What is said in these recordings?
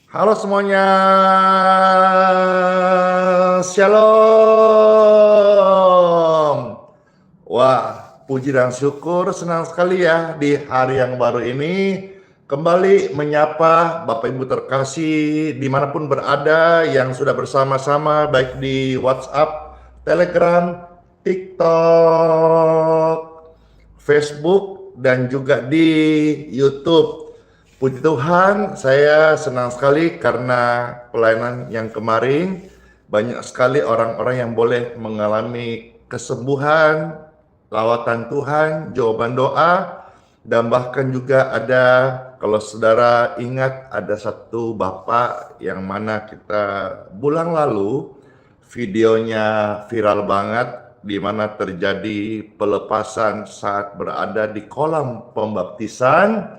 Halo semuanya, Shalom. Wah, puji dan syukur senang sekali ya di hari yang baru ini kembali menyapa Bapak Ibu terkasih dimanapun berada yang sudah bersama-sama baik di WhatsApp, Telegram, TikTok, Facebook, dan juga di YouTube. Puji Tuhan, saya senang sekali karena pelayanan yang kemarin banyak sekali orang-orang yang boleh mengalami kesembuhan, lawatan Tuhan, jawaban doa, dan bahkan juga ada, kalau saudara ingat, ada satu bapak yang mana kita bulan lalu videonya viral banget, di mana terjadi pelepasan saat berada di kolam pembaptisan.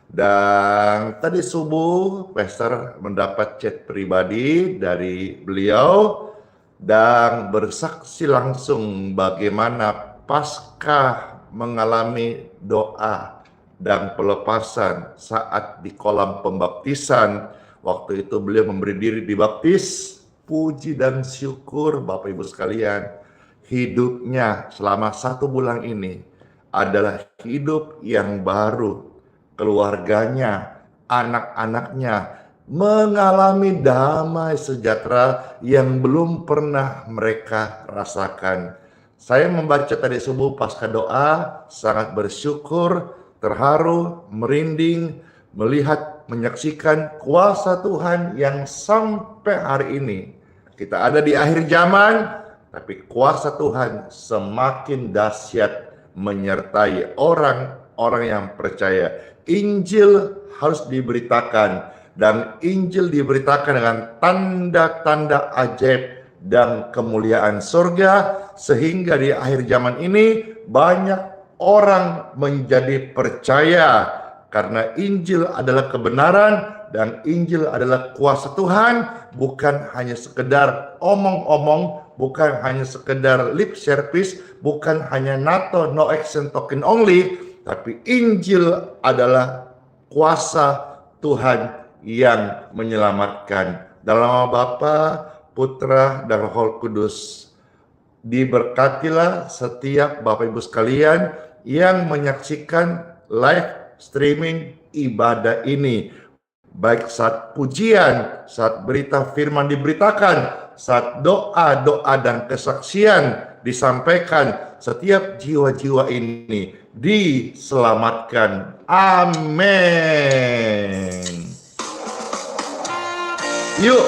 Dan tadi subuh Pastor mendapat chat pribadi dari beliau dan bersaksi langsung bagaimana pasca mengalami doa dan pelepasan saat di kolam pembaptisan. Waktu itu beliau memberi diri dibaptis. Puji dan syukur Bapak Ibu sekalian, hidupnya selama 1 bulan ini adalah hidup yang baru. Keluarganya, anak-anaknya mengalami damai sejahtera yang belum pernah mereka rasakan. Saya membaca tadi subuh pasca doa, sangat bersyukur, terharu, merinding, melihat, menyaksikan kuasa Tuhan yang sampai hari ini. Kita ada di akhir zaman, tapi kuasa Tuhan semakin dahsyat menyertai orang-orang yang percaya. Injil harus diberitakan, dan Injil diberitakan dengan tanda-tanda ajaib dan kemuliaan surga, sehingga di akhir zaman ini banyak orang menjadi percaya karena Injil adalah kebenaran dan Injil adalah kuasa Tuhan, bukan hanya sekedar omong-omong, bukan hanya sekedar lip service, bukan hanya NATO, no action token only, tapi Injil adalah kuasa Tuhan yang menyelamatkan. Dalam nama Bapa, Putra, dan Roh Kudus. Diberkatilah setiap Bapak Ibu sekalian yang menyaksikan live streaming ibadah ini, baik saat pujian, saat berita firman diberitakan, saat doa-doa dan kesaksian disampaikan, setiap jiwa-jiwa ini diselamatkan. Amin. Yuk,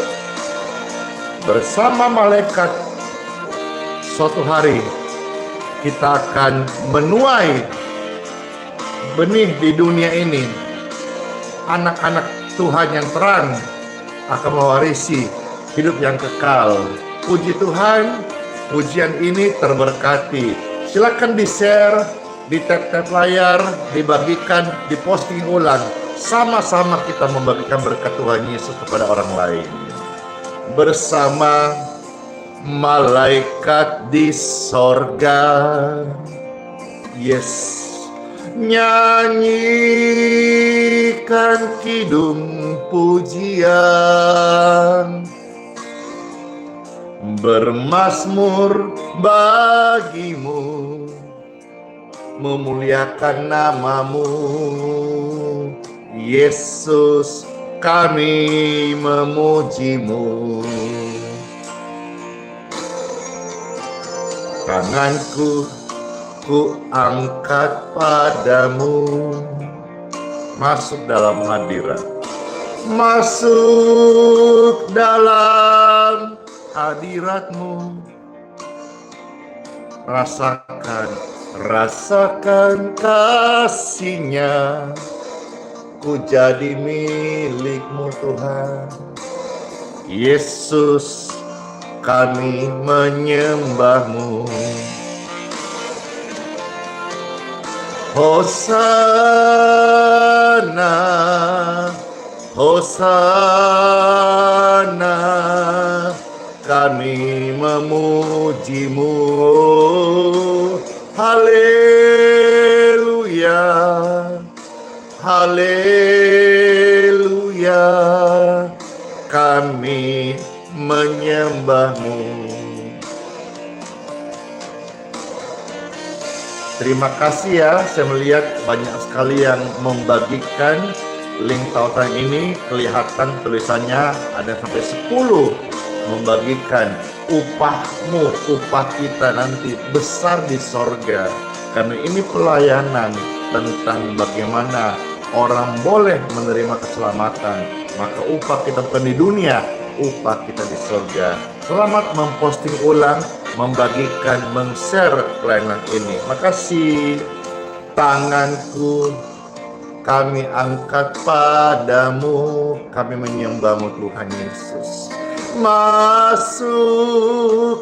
bersama malaikat suatu hari kita akan menuai benih di dunia ini. Anak-anak Tuhan yang terang akan mewarisi hidup yang kekal. Puji Tuhan, pujian ini terberkati. Silakan di-share, di tap-tap layar, dibagikan, diposting ulang. Sama-sama kita membagikan berkat Tuhan Yesus kepada orang lain. Bersama malaikat di sorga, yes, nyanyikan kidung pujian, bermazmur bagimu, memuliakan namamu, Yesus, kami memujimu. Tanganku ku angkat padamu, masuk dalam hadirat, masuk dalam hadiratmu. Rasakan kasihnya, ku jadi milikmu Tuhan. Yesus, kami menyembahmu. Hosana, Hosana, kami memujimu. Haleluya, haleluya, kami menyembahmu. Terima kasih ya, saya melihat banyak sekali yang membagikan link tautan ini. Kelihatan tulisannya ada sampai 10 membagikan. Upahmu, upah kita nanti besar di sorga. Karena ini pelayanan tentang bagaimana orang boleh menerima keselamatan. Maka upah kita bukan di dunia, upah kita di sorga. Selamat memposting ulang, membagikan, meng-share pelayanan ini. Makasih. Tanganku kami angkat padamu, kami menyembahmu Tuhan Yesus. Masuk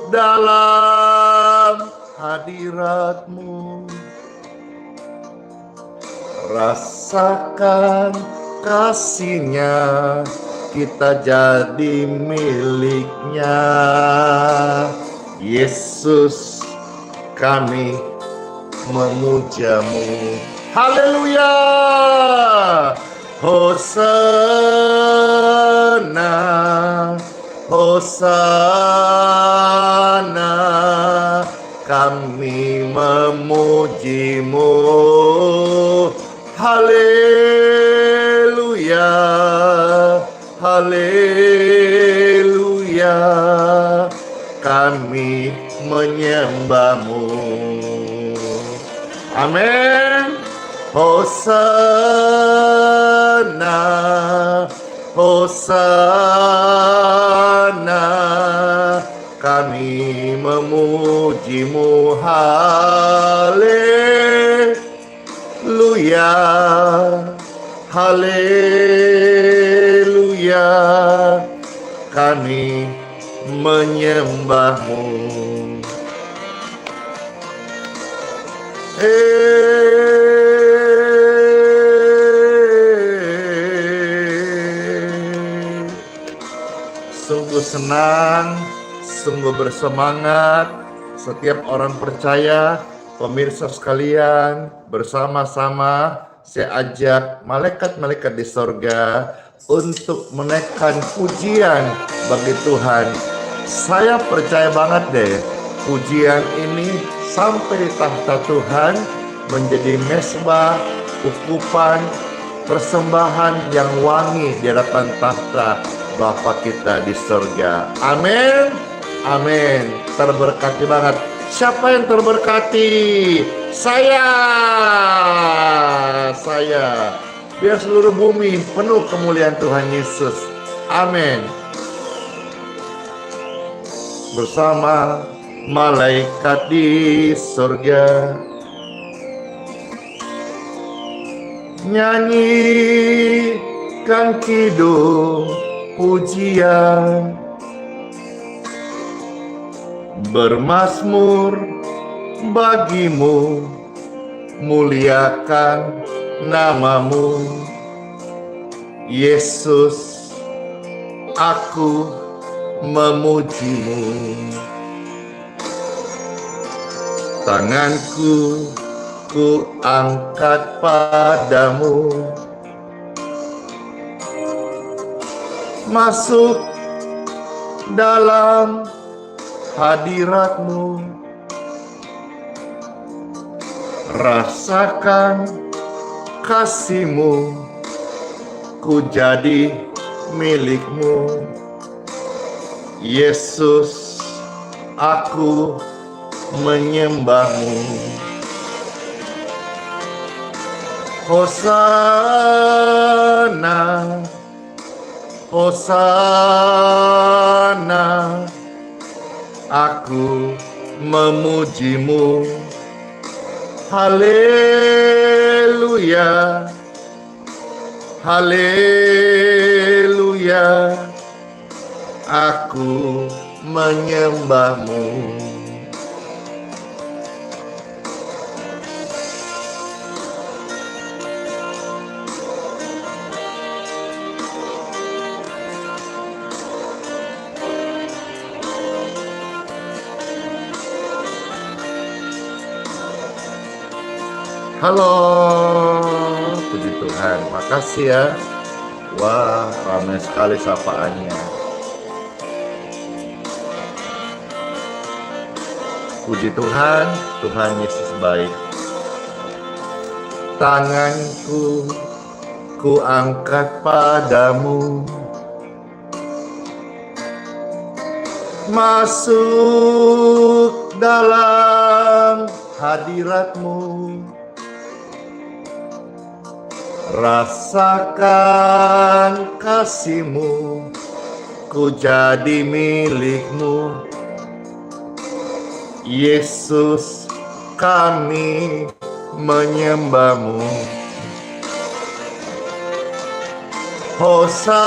dalam hadiratmu, rasakan kasihnya, kita jadi miliknya. Yesus, kami memujamu. Haleluya. Hosana, Hosana, kami memujimu. Haleluya, haleluya, kami menyembahmu. Amin. Hosana, Hosana, kami memujimu. Haleluya, haleluya, kami menyembahmu. Sungguh senang, sungguh bersemangat. Setiap orang percaya, pemirsa sekalian, bersama-sama saya ajak malaikat-malaikat di sorga untuk menaikkan pujian bagi Tuhan. Saya percaya banget deh, pujian ini sampai di tahta Tuhan menjadi mesbah, ukupan, persembahan yang wangi di hadapan tahta Bapa kita di surga. Amin. Amin. Terberkati banget. Siapa yang terberkati? Saya. Biar seluruh bumi penuh kemuliaan Tuhan Yesus. Amin. Bersama malaikat di surga, nyanyikan kidung pujian, bermazmur bagimu, muliakan namamu. Yesus, aku memujimu. Tanganku ku angkat padamu, masuk dalam hadiratmu, rasakan kasihmu, ku jadi milikmu. Yesus, aku menyembahmu. Hosana, Hosana, aku memujimu. Haleluya, haleluya, aku menyembahmu. Halo, puji Tuhan, makasih ya. Wah, ramai sekali sapaannya. Puji Tuhan, Tuhan Yesus baik. Tanganku ku angkat padamu, masuk dalam hadirat-Mu. Rasakan kasih-Mu, ku jadi milik-Mu. Yesus, kami menyembah-Mu. Hosana,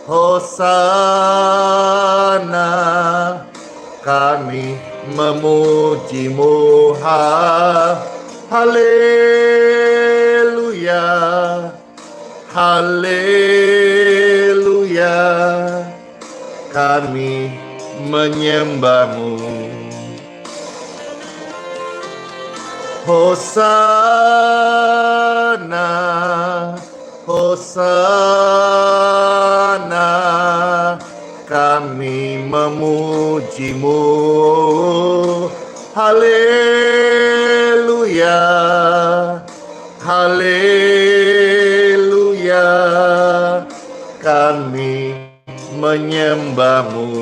Hosana, kami memuji-Mu. Haleluya, haleluya, kami menyembah-Mu. Hosana, Hosana, kami memuji-Mu. Haleluya, haleluya, kami menyembah-Mu.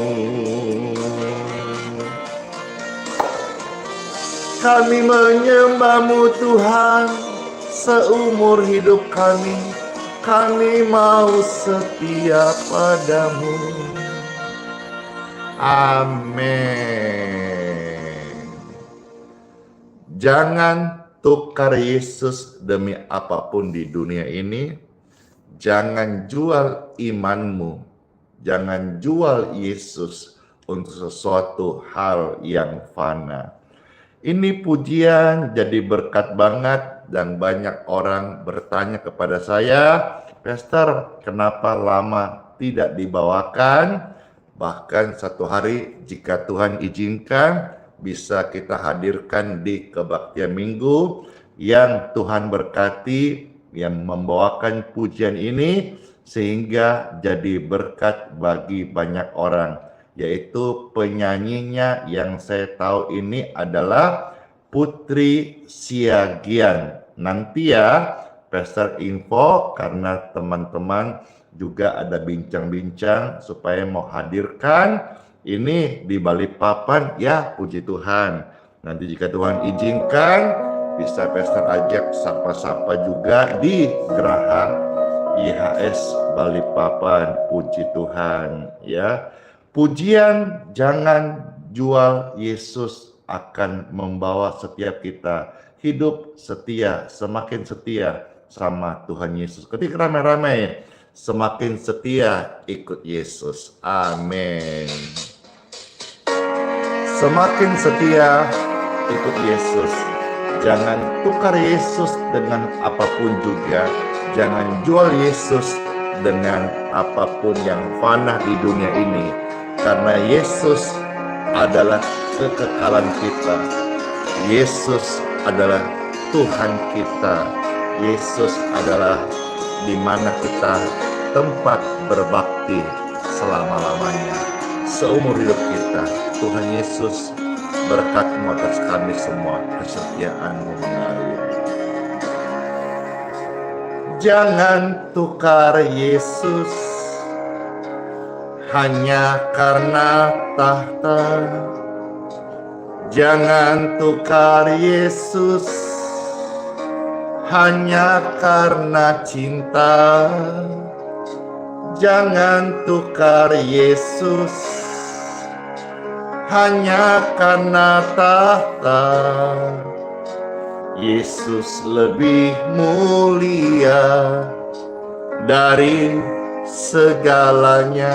Kami menyembah-Mu Tuhan seumur hidup kami. Kami mau setia padamu. Amin. Jangan tukar Yesus demi apapun di dunia ini. Jangan jual imanmu. Jangan jual Yesus untuk sesuatu hal yang fana. Ini pujian jadi berkat banget dan banyak orang bertanya kepada saya, Pastor, kenapa lama tidak dibawakan? Bahkan satu hari jika Tuhan izinkan bisa kita hadirkan di kebaktian minggu yang Tuhan berkati yang membawakan pujian ini sehingga jadi berkat bagi banyak orang. Yaitu penyanyinya yang saya tahu ini adalah Putri Siagian. Nanti ya, Pastor info karena teman-teman juga ada bincang-bincang supaya mau hadirkan ini di Balikpapan ya, puji Tuhan. Nanti jika Tuhan izinkan bisa Pastor ajak sapa-sapa juga di Geraha IHS Balikpapan, puji Tuhan ya. Pujian jangan jual Yesus akan membawa setiap kita hidup setia, semakin setia sama Tuhan Yesus. Ketika ramai-ramai, semakin setia ikut Yesus. Amin. Semakin setia ikut Yesus. Jangan tukar Yesus dengan apapun juga. Jangan jual Yesus dengan apapun yang fana di dunia ini. Karena Yesus adalah kekekalan kita. Yesus adalah Tuhan kita. Yesus adalah di mana kita tempat berbakti selama-lamanya. Seumur hidup kita, Tuhan Yesus berkat-Mu atas kami semua. Kesetiaan-Mu mengalir. Jangan tukar Yesus hanya karena tahta. Jangan tukar Yesus hanya karena cinta. Jangan tukar Yesus hanya karena tahta. Yesus lebih mulia dari segalanya.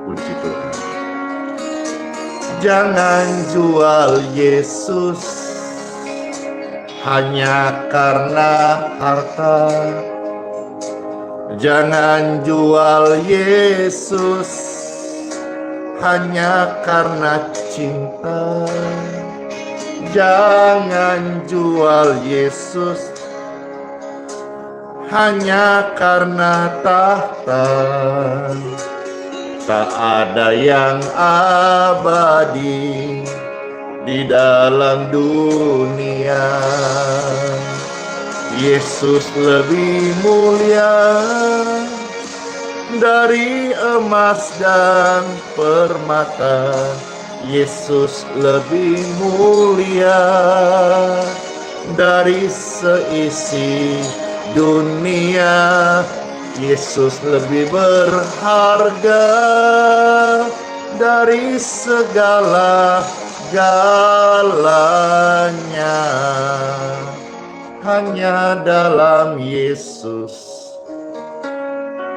Puji Tuhan. Jangan jual Yesus hanya karena harta. Jangan jual Yesus hanya karena cinta. Jangan jual Yesus hanya karena tahta. Tak ada yang abadi di dalam dunia. Yesus lebih mulia dari emas dan permata. Yesus lebih mulia dari seisi dunia. Yesus lebih berharga dari segala-galanya. Hanya dalam Yesus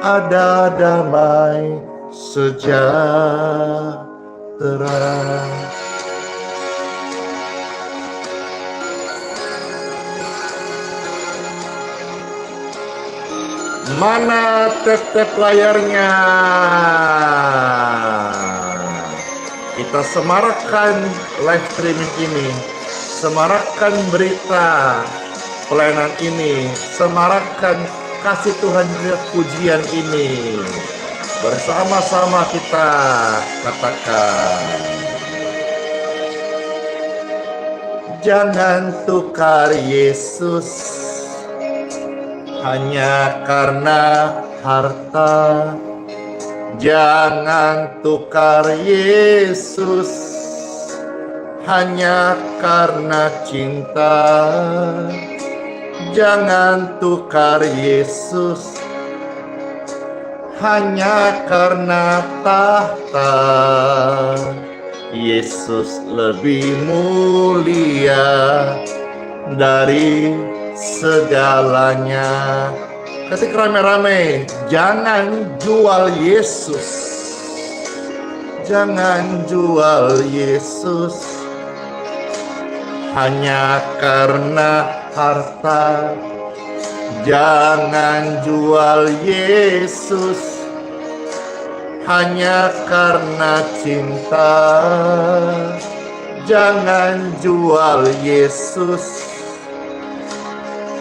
ada damai sejahtera. Mana tap-tap layarnya? Kita semarakkan live streaming ini, semarakkan berita pelayanan ini, semarakkan kasih Tuhan pujian ini. Bersama-sama kita katakan, jangan tukar Yesus hanya karena harta. Jangan tukar Yesus hanya karena cinta. Jangan tukar Yesus hanya karena tahta. Yesus lebih mulia dari segalanya. Ketik rame-rame, jangan jual Yesus. Jangan jual Yesus hanya karena harta. Jangan jual Yesus hanya karena cinta. Jangan jual Yesus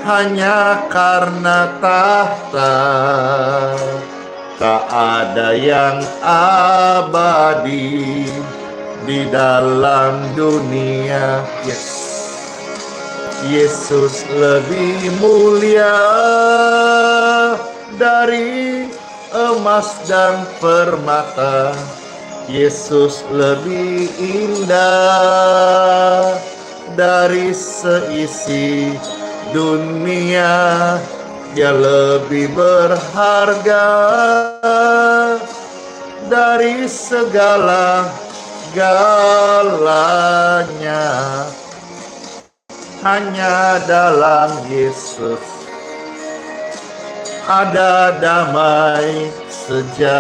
hanya karena tahta. Tak ada yang abadi di dalam dunia. Yesus lebih mulia dari emas dan permata. Yesus lebih indah dari seisi dunia. Dia lebih berharga dari segala-galanya. Hanya dalam Yesus ada damai sejahtera.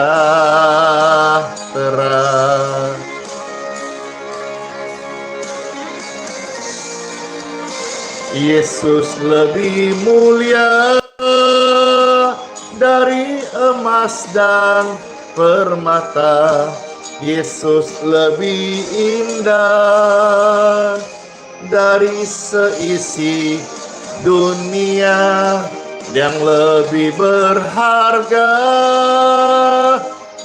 Yesus lebih mulia dari emas dan permata. Yesus lebih indah dari seisi dunia. Yang lebih berharga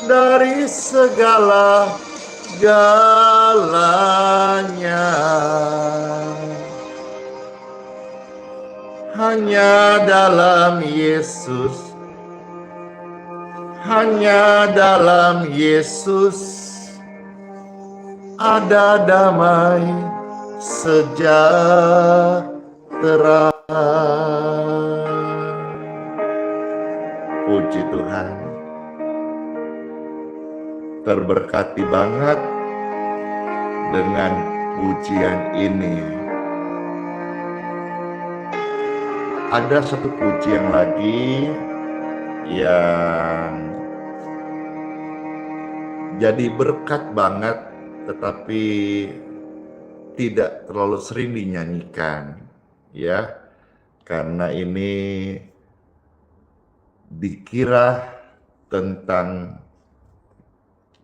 dari segala-galanya. Hanya dalam Yesus, hanya dalam Yesus ada damai sejahtera. Puji Tuhan, terberkati banget dengan pujian ini. Ada satu pujian lagi yang jadi berkat banget, tetapi tidak terlalu sering dinyanyikan, ya, karena ini dikira tentang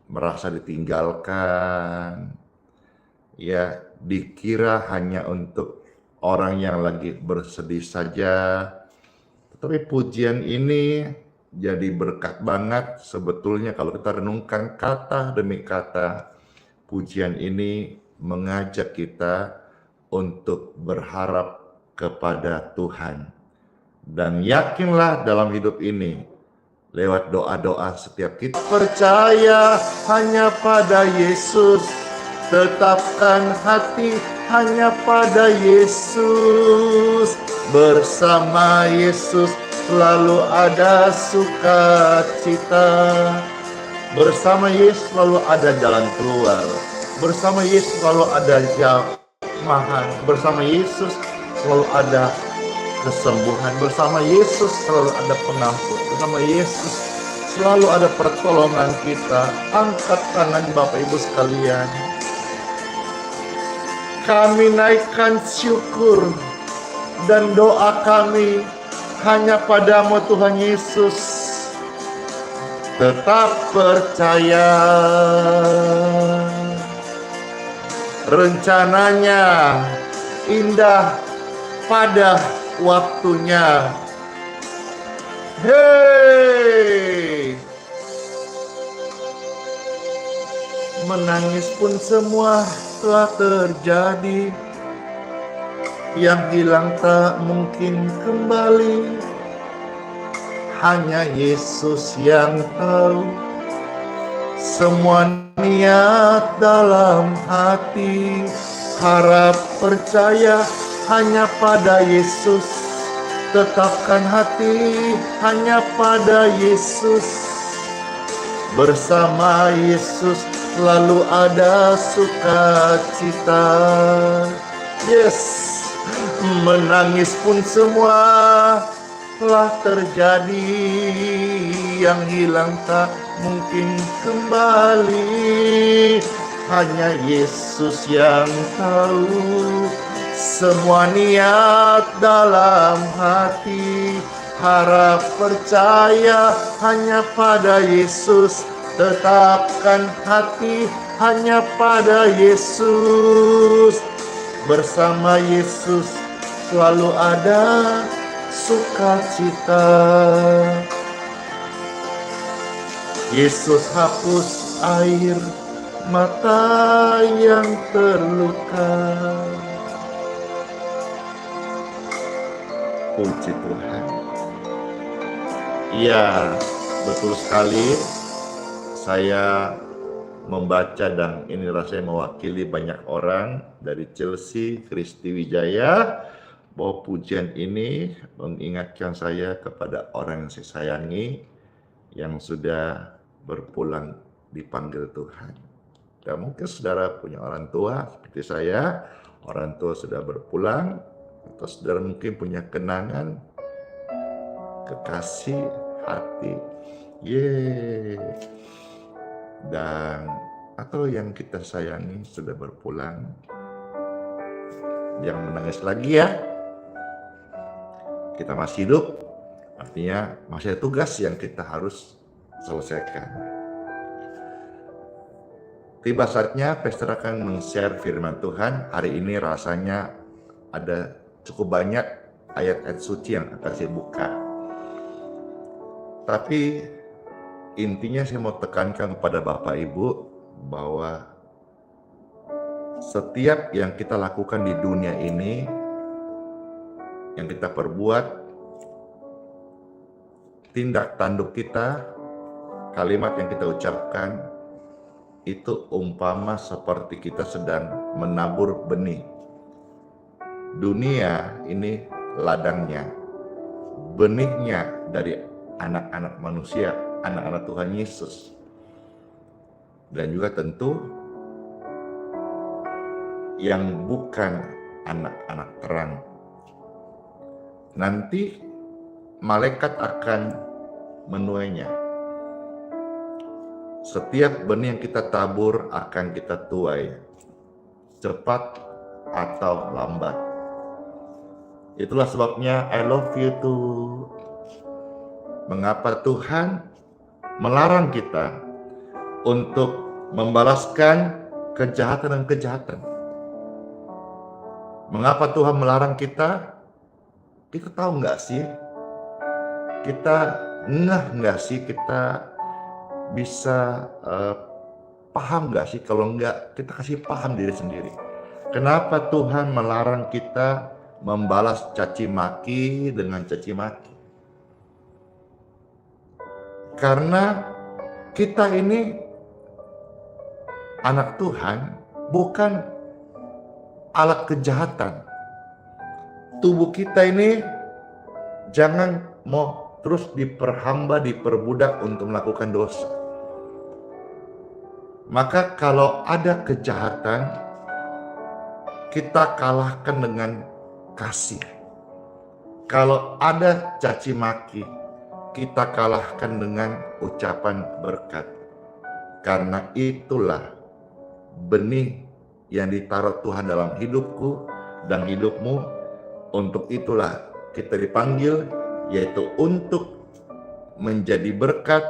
merasa ditinggalkan, ya, dikira hanya untuk orang yang lagi bersedih saja. Tapi pujian ini jadi berkat banget sebetulnya kalau kita renungkan kata demi kata. Pujian ini mengajak kita untuk berharap kepada Tuhan. Dan yakinlah dalam hidup ini, lewat doa-doa setiap kita percaya hanya pada Yesus, tetapkan hati hanya pada Yesus. Bersama Yesus selalu ada sukacita. Bersama Yesus selalu ada jalan keluar. Bersama Yesus selalu ada jamahan. Bersama Yesus selalu ada kesembuhan. Bersama Yesus selalu ada pengampun. Bersama Yesus selalu ada pertolongan kita. Angkat tangan Bapak Ibu sekalian. Kami naikkan syukur dan doa kami hanya padamu Tuhan Yesus. Tetap percaya, rencananya indah pada waktunya. Hei, menangis pun semua telah terjadi, yang hilang tak mungkin kembali. Hanya Yesus yang tahu semua niat dalam hati. Harap percaya hanya pada Yesus, tetapkan hati hanya pada Yesus. Bersama Yesus selalu ada sukacita. Yes, menangis pun semua telah terjadi, yang hilang tak mungkin kembali. Hanya Yesus yang tahu semua niat dalam hati. Harap percaya hanya pada Yesus, tetapkan hati hanya pada Yesus. Bersama Yesus selalu ada sukacita. Yesus hapus air mata yang terluka. Puji Tuhan. Iya, betul sekali. Saya membaca dan ini rasanya mewakili banyak orang dari Chelsea, Kristi Wijaya, bahwa pujian ini mengingatkan saya kepada orang yang saya sayangi yang sudah berpulang dipanggil Tuhan. Dan mungkin saudara punya orang tua seperti saya, orang tua sudah berpulang, atau saudara mungkin punya kenangan, kekasih hati, dan atau yang kita sayangi sudah berpulang. Jangan menangis lagi ya. Kita masih hidup, artinya masih ada tugas yang kita harus selesaikan. Tiba saatnya Pastor akan men-share firman Tuhan. Hari ini rasanya ada cukup banyak ayat-ayat suci yang akan saya buka. Tapi intinya saya mau tekankan kepada Bapak Ibu bahwa setiap yang kita lakukan di dunia ini, yang kita perbuat, tindak tanduk kita, kalimat yang kita ucapkan, itu umpama seperti kita sedang menabur benih. Dunia ini ladangnya, benihnya dari anak-anak manusia, anak-anak Tuhan Yesus. Dan juga tentu yang bukan anak-anak terang. Nanti malaikat akan menuainya. Setiap benih yang kita tabur akan kita tuai, cepat atau lambat. Itulah sebabnya I love you too. Mengapa Tuhan melarang kita untuk membalaskan kejahatan dan kejahatan? Mengapa Tuhan melarang kita? Kita tahu nggak sih Kita ngeh nggak sih, kita bisa paham nggak sih? Kalau nggak, kita kasih paham diri sendiri. Kenapa Tuhan melarang kita membalas caci maki dengan caci maki? Karena kita ini anak Tuhan, bukan alat kejahatan. Tubuh kita ini jangan mau terus diperhamba, diperbudak untuk melakukan dosa. Maka kalau ada kejahatan, kita kalahkan dengan kasih. Kalau ada caci maki, kita kalahkan dengan ucapan berkat. Karena itulah benih yang ditaruh Tuhan dalam hidupku dan hidupmu. Untuk itulah kita dipanggil, yaitu untuk menjadi berkat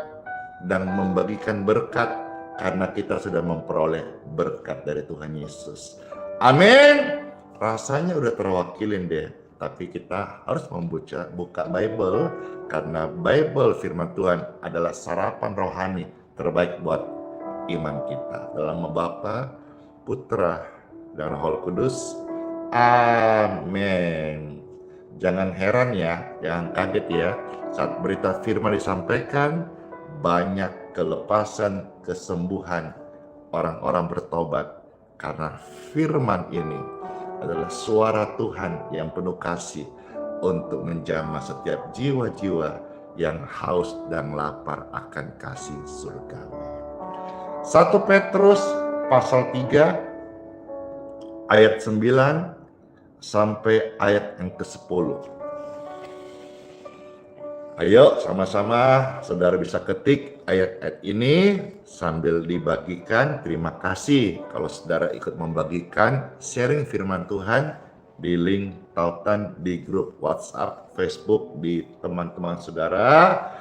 dan membagikan berkat, karena kita sudah memperoleh berkat dari Tuhan Yesus. Amin. Rasanya udah terwakilin deh, tapi kita harus buka Bible, karena Bible firman Tuhan adalah sarapan rohani terbaik buat iman kita. Dalam nama Bapa, Putra, dan Roh Kudus. Amin. Jangan heran ya, jangan kaget ya, saat berita firman disampaikan, banyak kelepasan, kesembuhan, orang-orang bertobat, karena firman ini adalah suara Tuhan yang penuh kasih untuk menjamah setiap jiwa-jiwa yang haus dan lapar akan kasih surgawi. 1 Petrus pasal 3 ayat 9 sampai ayat yang ke-10. Ayo sama-sama saudara bisa ketik ayat-ayat ini sambil dibagikan. Terima kasih kalau saudara ikut membagikan sharing firman Tuhan di link tautan di grup WhatsApp, Facebook, di teman-teman saudara,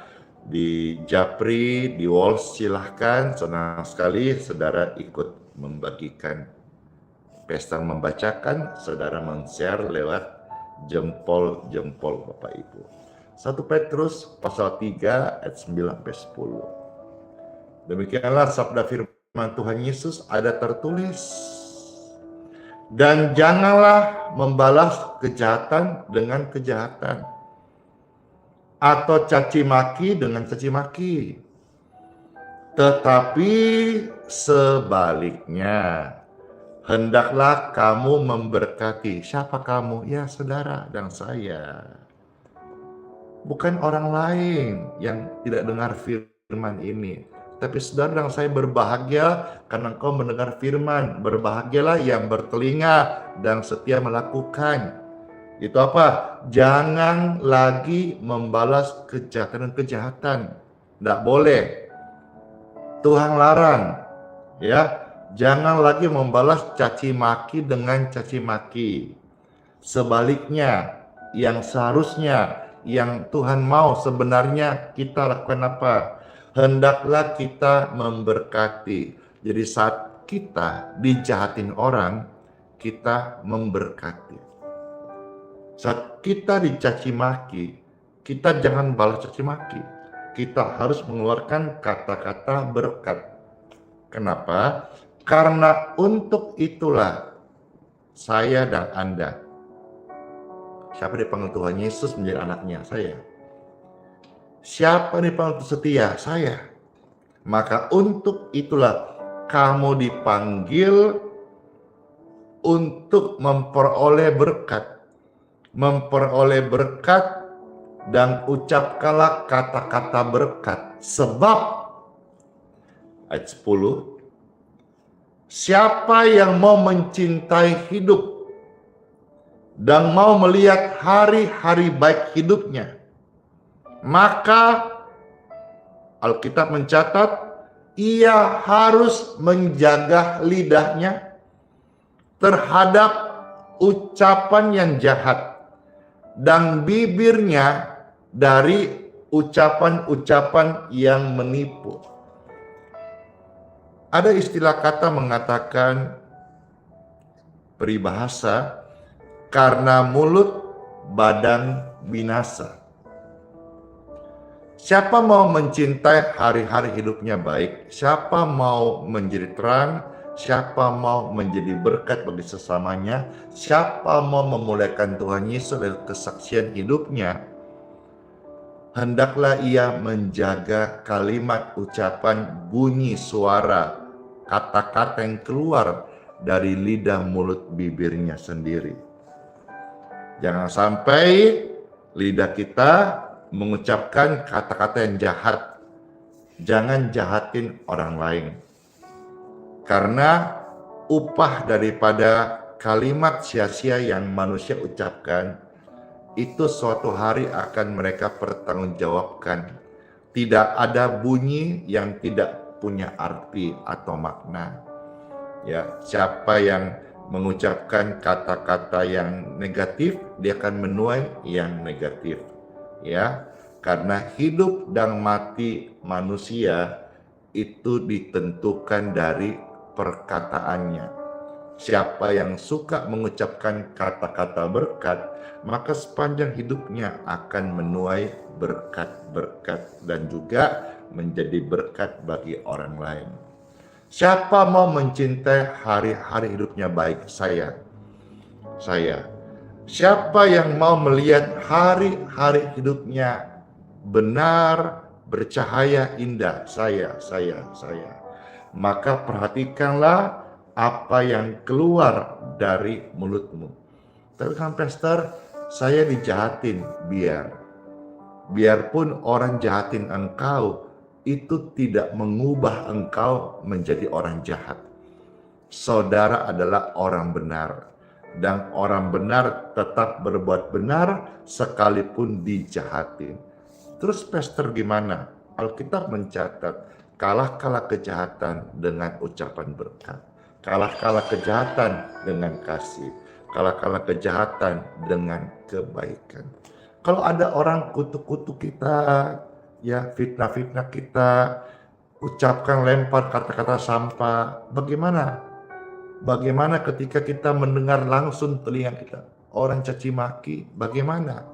di Japri, di Walls. Silahkan, senang sekali saudara ikut membagikan. Pesta membacakan, saudara men-share lewat jempol-jempol Bapak Ibu. 1 Petrus pasal 3 ayat 9 sampai 10. Demikianlah sabda firman Tuhan Yesus, ada tertulis, dan janganlah membalas kejahatan dengan kejahatan, atau caci maki dengan caci maki, tetapi sebaliknya hendaklah kamu memberkati. Siapa kamu? Ya, saudara dan saya. Bukan orang lain yang tidak dengar firman ini. Tapi saudara dan saya berbahagia karena engkau mendengar firman. Berbahagialah yang bertelinga dan setia melakukan. Itu apa? Jangan lagi membalas kejahatan dan kejahatan. Tidak boleh. Tuhan larang. Ya. Jangan lagi membalas caci maki dengan caci maki. Sebaliknya, yang seharusnya, yang Tuhan mau sebenarnya kita lakukan apa? Hendaklah kita memberkati. Jadi saat kita dijahatin orang, kita memberkati. Saat kita dicaci maki, kita jangan balas caci maki. Kita harus mengeluarkan kata-kata berkat. Kenapa? Karena untuk itulah saya dan Anda. Siapa dipanggil Tuhan Yesus menjadi anaknya? Saya. Siapa dipanggil setia? Saya. Maka untuk itulah kamu dipanggil untuk memperoleh berkat. Memperoleh berkat dan ucapkanlah kata-kata berkat. Sebab ayat 10, siapa yang mau mencintai hidup dan mau melihat hari-hari baik hidupnya, maka Alkitab mencatat ia harus menjaga lidahnya terhadap ucapan yang jahat dan bibirnya dari ucapan-ucapan yang menipu. Ada istilah kata mengatakan peribahasa, karena mulut badan binasa. Siapa mau mencintai hari-hari hidupnya baik, siapa mau menjadi terang, siapa mau menjadi berkat bagi sesamanya, siapa mau memuliakan Tuhan Yesus dari kesaksian hidupnya, hendaklah ia menjaga kalimat, ucapan, bunyi suara, kata-kata yang keluar dari lidah mulut bibirnya sendiri. Jangan sampai lidah kita mengucapkan kata-kata yang jahat. Jangan jahatin orang lain. Karena upah daripada kalimat sia-sia yang manusia ucapkan, itu suatu hari akan mereka pertanggungjawabkan. Tidak ada bunyi yang tidak punya arti atau makna. Ya, siapa yang mengucapkan kata-kata yang negatif, dia akan menuai yang negatif. Ya, karena hidup dan mati manusia itu ditentukan dari perkataannya. Siapa yang suka mengucapkan kata-kata berkat, maka sepanjang hidupnya akan menuai berkat-berkat dan juga menjadi berkat bagi orang lain. Siapa mau mencintai hari-hari hidupnya baik? Saya. Siapa yang mau melihat hari-hari hidupnya benar, bercahaya, indah? Saya. Maka perhatikanlah apa yang keluar dari mulutmu. Tapi kan pastor, saya dijahatin. Biarpun orang jahatin engkau, itu tidak mengubah engkau menjadi orang jahat. Saudara adalah orang benar. Dan orang benar tetap berbuat benar sekalipun dijahatin. Terus pastor gimana? Alkitab mencatat, kalahkanlah kejahatan dengan ucapan berkat. Kalahkanlah kejahatan dengan kasih. Kalahkanlah kejahatan dengan kebaikan. Kalau ada orang kutuk-kutuk kita, ya fitnah-fitnah kita, ucapkan lempar kata-kata sampah, bagaimana? Bagaimana ketika kita mendengar langsung telinga kita orang caci maki? Bagaimana?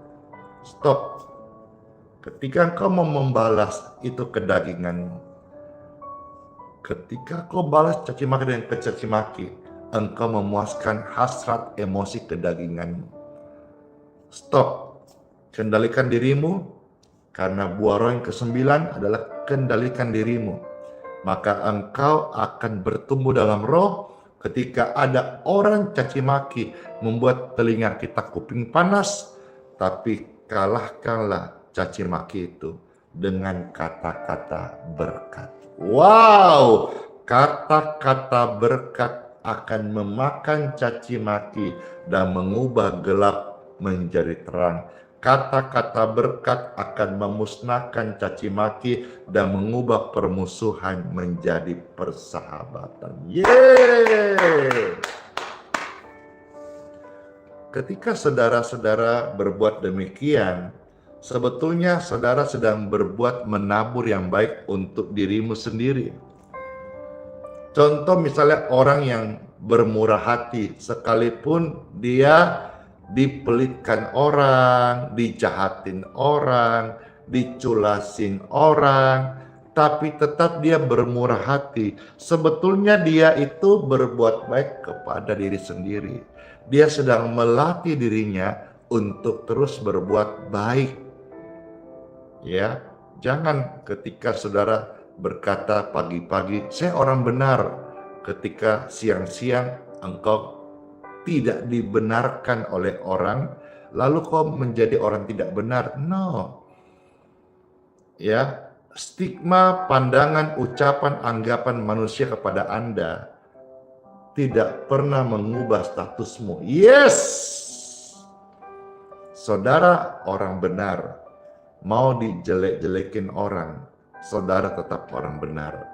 Stop. Ketika engkau mau membalas itu kedaginganmu. Ketika kau balas caci maki dengan caci maki, engkau memuaskan hasrat emosi kedaginganmu. Stop. Kendalikan dirimu, karena buah roh yang ke-9 adalah kendalikan dirimu. Maka engkau akan bertumbuh dalam roh. Ketika ada orang caci maki membuat telinga kita kuping panas, tapi kalahkanlah caci maki itu dengan kata-kata berkat. Wow, kata-kata berkat akan memakan caci maki dan mengubah gelap menjadi terang. Kata-kata berkat akan memusnahkan caci maki dan mengubah permusuhan menjadi persahabatan. Yeay! Ketika saudara-saudara berbuat demikian, sebetulnya saudara sedang berbuat menabur yang baik untuk dirimu sendiri. Contoh misalnya orang yang bermurah hati, sekalipun dia dipelitkan orang, dijahatin orang, diculasin orang, tapi tetap dia bermurah hati. Sebetulnya dia itu berbuat baik kepada diri sendiri. Dia sedang melatih dirinya untuk terus berbuat baik. Ya, jangan ketika saudara berkata pagi-pagi, saya orang benar. Ketika siang-siang engkau tidak dibenarkan oleh orang, lalu kau menjadi orang tidak benar. No. Ya, stigma, pandangan, ucapan, anggapan manusia kepada Anda tidak pernah mengubah statusmu. Yes! Saudara orang benar. Mau dijelek-jelekin orang, saudara tetap orang benar.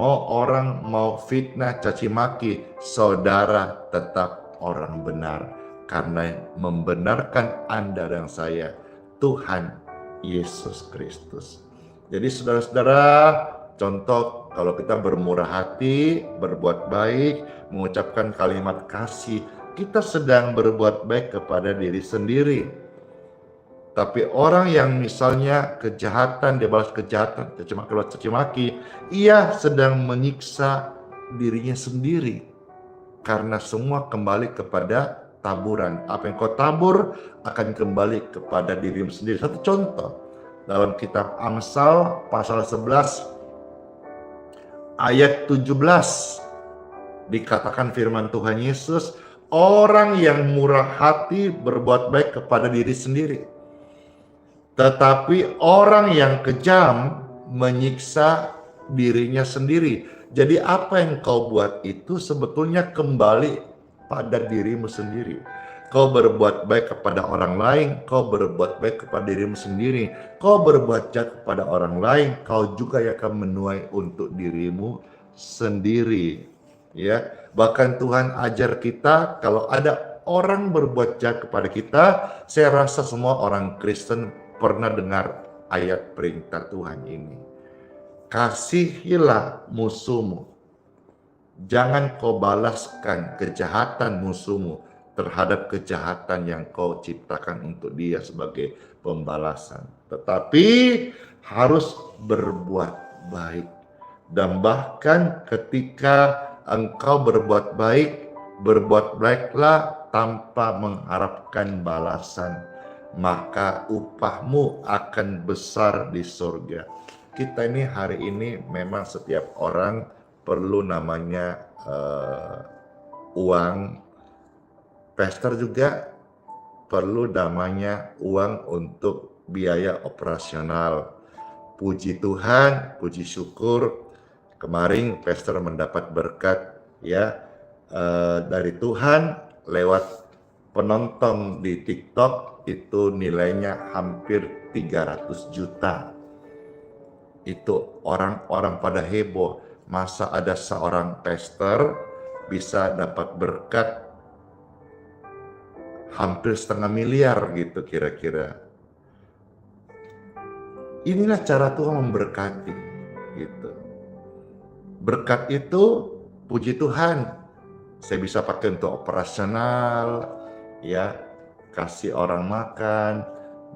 Mau fitnah, caci maki, saudara tetap orang benar, karena membenarkan Anda dan saya Tuhan Yesus Kristus. Jadi saudara-saudara, contoh kalau kita bermurah hati, berbuat baik, mengucapkan kalimat kasih, kita sedang berbuat baik kepada diri sendiri. Tapi orang yang misalnya kejahatan, dia balas kejahatan, caci maki, ia sedang menyiksa dirinya sendiri. Karena semua kembali kepada taburan. Apa yang kau tabur akan kembali kepada dirimu sendiri. Satu contoh, dalam kitab Amsal pasal 11 ayat 17 dikatakan firman Tuhan Yesus, orang yang murah hati berbuat baik kepada diri sendiri. Tetapi orang yang kejam menyiksa dirinya sendiri. Jadi apa yang kau buat itu sebetulnya kembali pada dirimu sendiri. Kau berbuat baik kepada orang lain, kau berbuat baik kepada dirimu sendiri. Kau berbuat jahat kepada orang lain, kau juga akan menuai untuk dirimu sendiri. Ya, bahkan Tuhan ajar kita kalau ada orang berbuat jahat kepada kita, saya rasa semua orang Kristen pernah dengar ayat perintah Tuhan ini. Kasihilah musuhmu. Jangan kau balaskan kejahatan musuhmu terhadap kejahatan yang kau ciptakan untuk dia sebagai pembalasan. Tetapi harus berbuat baik. Dan bahkan ketika engkau berbuat baiklah tanpa mengharapkan balasan, maka upahmu akan besar di surga. Kita ini hari ini memang setiap orang perlu namanya uang. Pastor juga perlu namanya uang untuk biaya operasional. Puji Tuhan, puji syukur, kemarin pastor mendapat berkat ya dari Tuhan lewat penonton di TikTok, itu nilainya hampir 300 juta. Itu orang-orang pada heboh, masa ada seorang pastor bisa dapat berkat hampir 500 miliar gitu kira-kira. Inilah cara Tuhan memberkati gitu. Berkat itu puji Tuhan, saya bisa pakai untuk operasional, ya, kasih orang makan,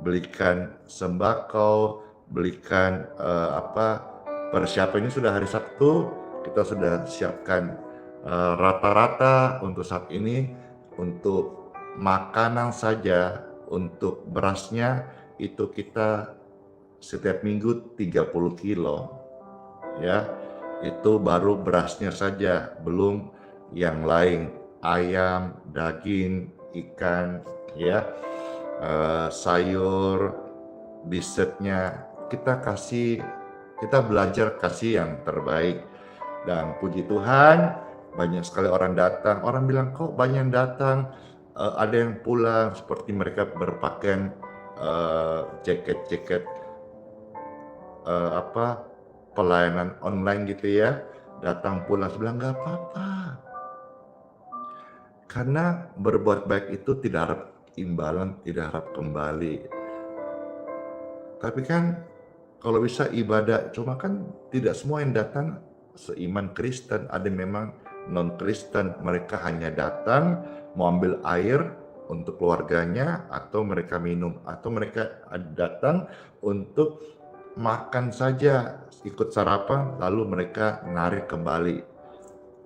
belikan sembako, belikan persiapannya sudah hari Sabtu, kita sudah siapkan rata-rata untuk saat ini, untuk makanan saja, untuk berasnya itu kita setiap minggu 30 kilo ya, itu baru berasnya saja, belum yang lain, ayam, daging, ikan ya, sayur, dessertnya kita belajar kasih yang terbaik. Dan puji Tuhan banyak sekali orang datang, orang bilang kok banyak datang, ada yang pulang seperti mereka berpakaian jaket-jaket pelayanan online gitu ya, datang pulang, bilang nggak apa-apa, karena berbuat baik itu tidak harap imbalan, tidak harap kembali. Tapi kan kalau bisa ibadah, cuma kan tidak semua yang datang seiman Kristen, ada memang non-Kristen, mereka hanya datang mau ambil air untuk keluarganya, atau mereka minum, atau mereka datang untuk makan saja, ikut sarapan, lalu mereka narik kembali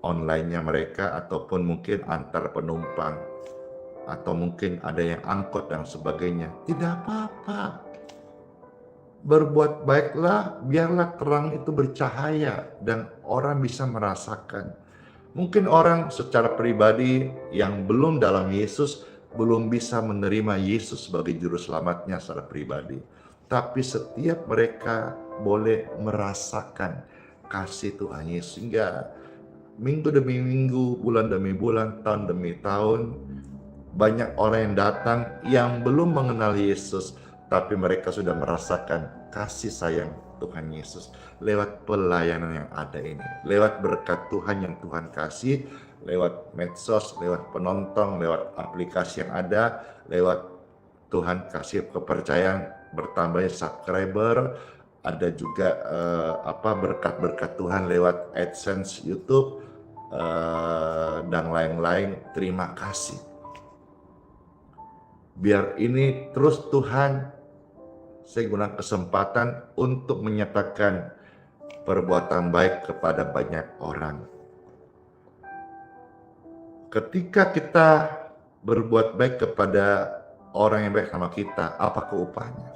online-nya mereka, ataupun mungkin antar penumpang, atau mungkin ada yang angkot dan sebagainya. Tidak apa-apa. Berbuat baiklah, biarlah terang itu bercahaya dan orang bisa merasakan. Mungkin orang secara pribadi yang belum dalam Yesus belum bisa menerima Yesus sebagai juru selamatnya secara pribadi. Tapi setiap mereka boleh merasakan kasih Tuhan Yesus, sehingga minggu demi minggu, bulan demi bulan, tahun demi tahun, banyak orang yang datang yang belum mengenal Yesus, tapi mereka sudah merasakan kasih sayang Tuhan Yesus lewat pelayanan yang ada ini, lewat berkat Tuhan yang Tuhan kasih, lewat medsos, lewat penonton, lewat aplikasi yang ada, lewat Tuhan kasih kepercayaan bertambahnya subscriber, ada juga berkat-berkat Tuhan lewat AdSense YouTube dan lain-lain. Terima kasih. Biar ini terus Tuhan saya gunakan kesempatan untuk menyatakan perbuatan baik kepada banyak orang. Ketika kita berbuat baik kepada orang yang baik sama kita, apakah upahnya?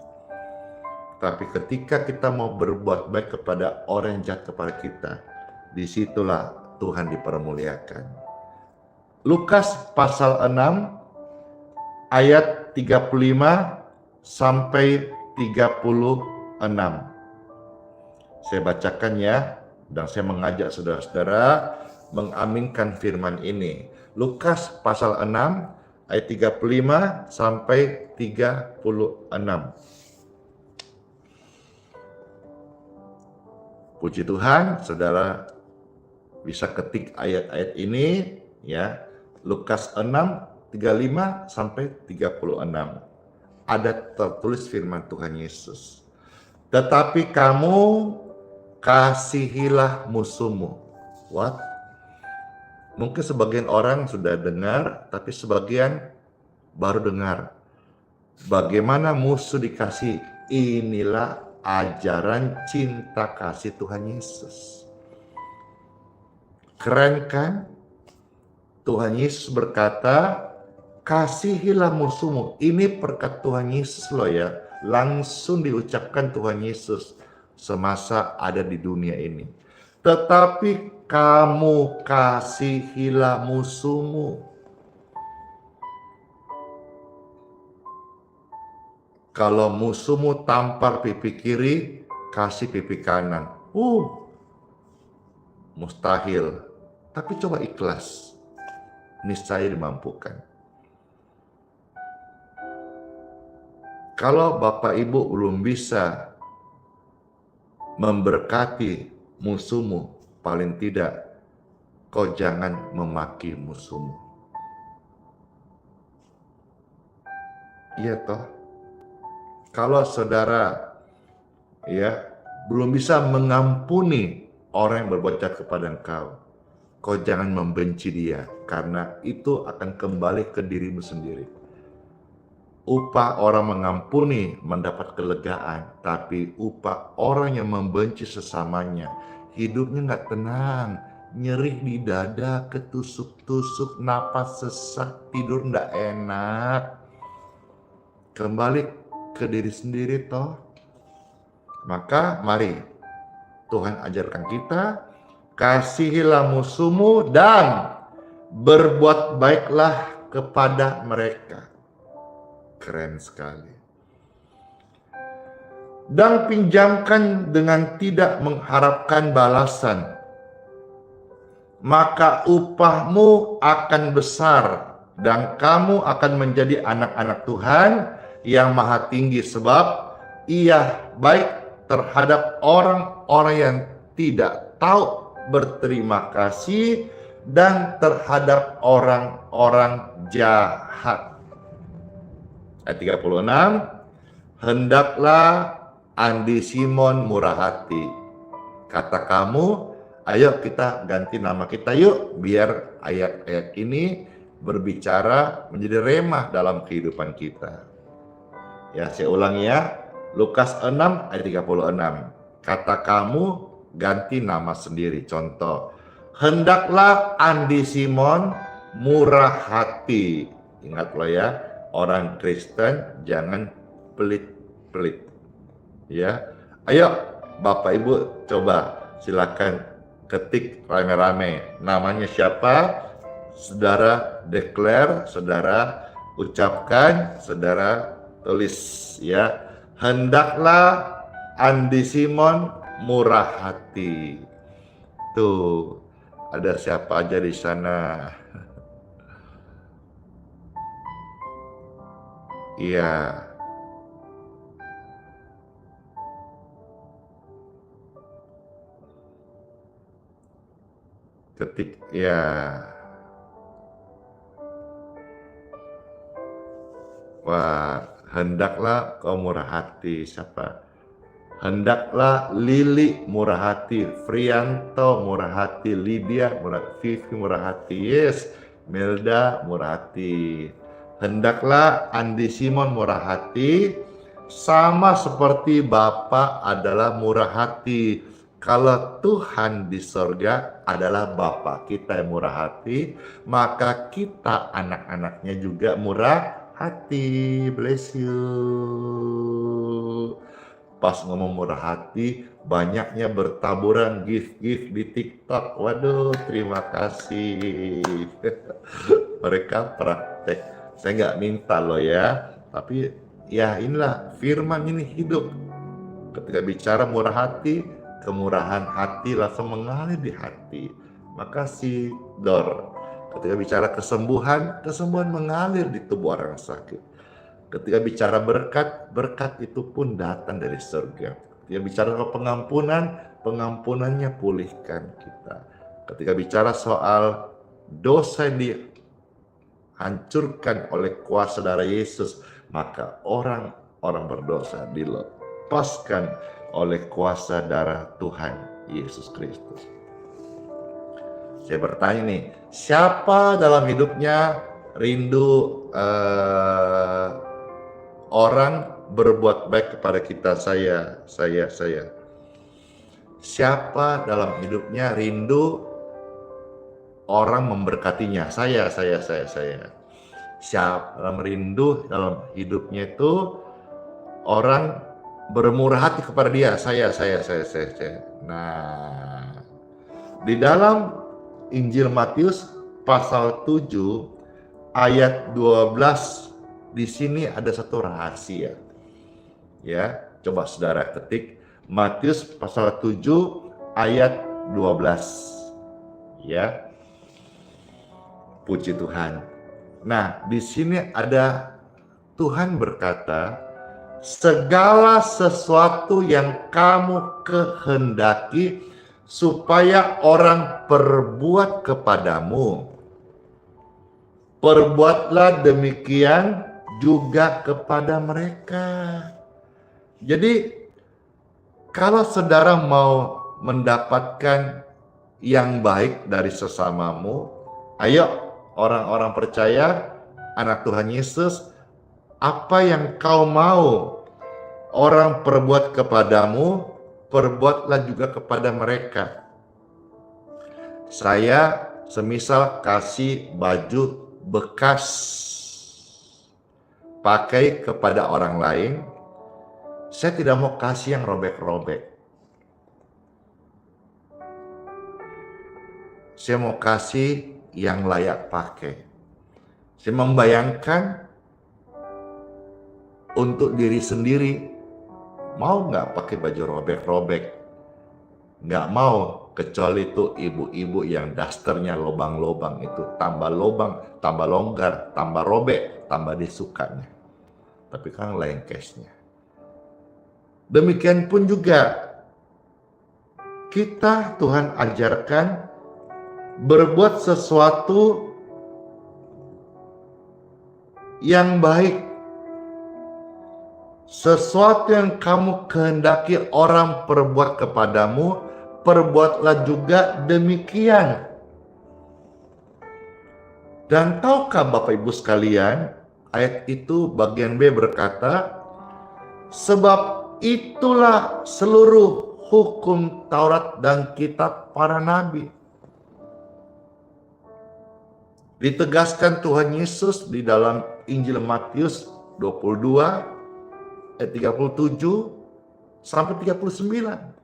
Tapi ketika kita mau berbuat baik kepada orang yang jahat kepada kita, disitulah Tuhan dipermuliakan. Lukas pasal 6 ayat 35 sampai 36. Saya bacakan ya, dan saya mengajak saudara-saudara mengaminkan firman ini. Lukas pasal 6 ayat 35 sampai 36. Puji Tuhan, saudara bisa ketik ayat-ayat ini ya. Lukas 6 35 sampai 36. Ada tertulis firman Tuhan Yesus. Tetapi kamu kasihilah musuhmu. What? Mungkin sebagian orang sudah dengar, tapi sebagian baru dengar. Bagaimana musuh dikasih? Inilah ajaran cinta kasih Tuhan Yesus. Keren kan? Tuhan Yesus berkata, kasihilah musuhmu. Ini perkat Tuhan Yesus loh ya. Langsung diucapkan Tuhan Yesus semasa ada di dunia ini. Tetapi kamu kasihilah musuhmu. Kalau musuhmu tampar pipi kiri, kasih pipi kanan. Mustahil. Tapi coba ikhlas. Niscaya dimampukan. Kalau Bapak Ibu belum bisa memberkati musuhmu, paling tidak kau jangan memaki musuhmu. Iya toh? Kalau saudara ya belum bisa mengampuni orang yang berbuat jahat kepada engkau, kau jangan membenci dia, karena itu akan kembali ke dirimu sendiri. Upah orang mengampuni mendapat kelegaan, tapi upah orang yang membenci sesamanya, hidupnya nggak tenang, nyeri di dada, ketusuk-tusuk, napas sesak, tidur nggak enak. Kembali ke diri sendiri toh. Maka mari Tuhan ajarkan kita, kasihilah musuhmu dan berbuat baiklah kepada mereka. Keren sekali. Dan pinjamkan dengan tidak mengharapkan balasan, maka upahmu akan besar dan kamu akan menjadi anak-anak Tuhan yang maha tinggi, sebab ia baik terhadap orang-orang yang tidak tahu berterima kasih dan terhadap orang-orang jahat. Ayat 36, hendaklah Andi Simon murah hati. Kata kamu, ayo kita ganti nama kita yuk, biar ayat-ayat ini berbicara menjadi remah dalam kehidupan kita. Ya, saya ulangi ya. Lukas 6 ayat 36. Kata kamu ganti nama sendiri. Contoh, hendaklah Andi Simon murah hati. Ingat loh ya, orang Kristen jangan pelit-pelit. Ya, ayo Bapak Ibu coba silakan ketik rame-rame. Namanya siapa? Saudara declare, saudara ucapkan, saudara tulis ya. Hendaklah Andi Simon murah hati. Tuh, ada siapa aja di sana? Iya. Ketik ya. Wah, hendaklah kau murah hati. Siapa? Hendaklah Lili murah hati, Frianto murah hati, Lydia murah hati, Vivi murah hati, yes, Melda murah hati. Hendaklah Andi Simon murah hati, Sama seperti Bapa adalah murah hati. Kalau Tuhan di sorga adalah Bapa kita yang murah hati, maka kita anak-anaknya juga murah hati. Bless you. Pas ngomong murah hati, banyaknya bertaburan gift-gift di TikTok. Waduh, terima kasih. Mereka praktek. Saya nggak minta loh ya, tapi ya inilah firman ini hidup. Ketika bicara murah hati, kemurahan hati langsung mengalir di hati. Makasih Dor. Ketika bicara kesembuhan, kesembuhan mengalir di tubuh orang sakit. Ketika bicara berkat, berkat itu pun datang dari surga. Ketika bicara pengampunan, pengampunannya pulihkan kita. Ketika bicara soal dosa yang dihancurkan oleh kuasa darah Yesus, maka orang-orang berdosa dilepaskan oleh kuasa darah Tuhan Yesus Kristus. Saya bertanya nih, siapa dalam hidupnya rindu orang berbuat baik kepada kita? Saya. Siapa dalam hidupnya rindu orang memberkatinya? Saya. Siapa dalam rindu dalam hidupnya itu orang bermurah hati kepada dia? Saya. Nah, di dalam Injil Matius pasal 7 ayat 12 di sini ada satu rahasia. Ya, coba saudara ketik Matius pasal 7 ayat 12. Ya. Puji Tuhan. Nah, di sini ada Tuhan berkata, segala sesuatu yang kamu kehendaki supaya orang perbuat kepadamu, perbuatlah demikian juga kepada mereka. Jadi kalau saudara mau mendapatkan yang baik dari sesamamu, ayo orang-orang percaya, anak Tuhan Yesus, apa yang kau mau orang perbuat kepadamu, perbuatlah juga kepada mereka. Saya semisal kasih baju bekas pakai kepada orang lain, saya tidak mau kasih yang robek-robek. Saya mau kasih yang layak pakai. Saya membayangkan untuk diri sendiri, mau nggak pakai baju robek-robek? Nggak mau, kecuali itu ibu-ibu yang dasternya lobang-lobang itu. Tambah lobang, tambah longgar, tambah robek, tambah disukanya. Tapi kan lain case-nya. Demikian pun juga kita, Tuhan ajarkan berbuat sesuatu yang baik. Sesuatu yang kamu kehendaki orang perbuat kepadamu, perbuatlah juga demikian. Dan tahukah Bapak Ibu sekalian, ayat itu bagian B berkata, sebab itulah seluruh hukum Taurat dan kitab para nabi. Ditegaskan Tuhan Yesus di dalam Injil Matius 22 ayat 37 sampai 39.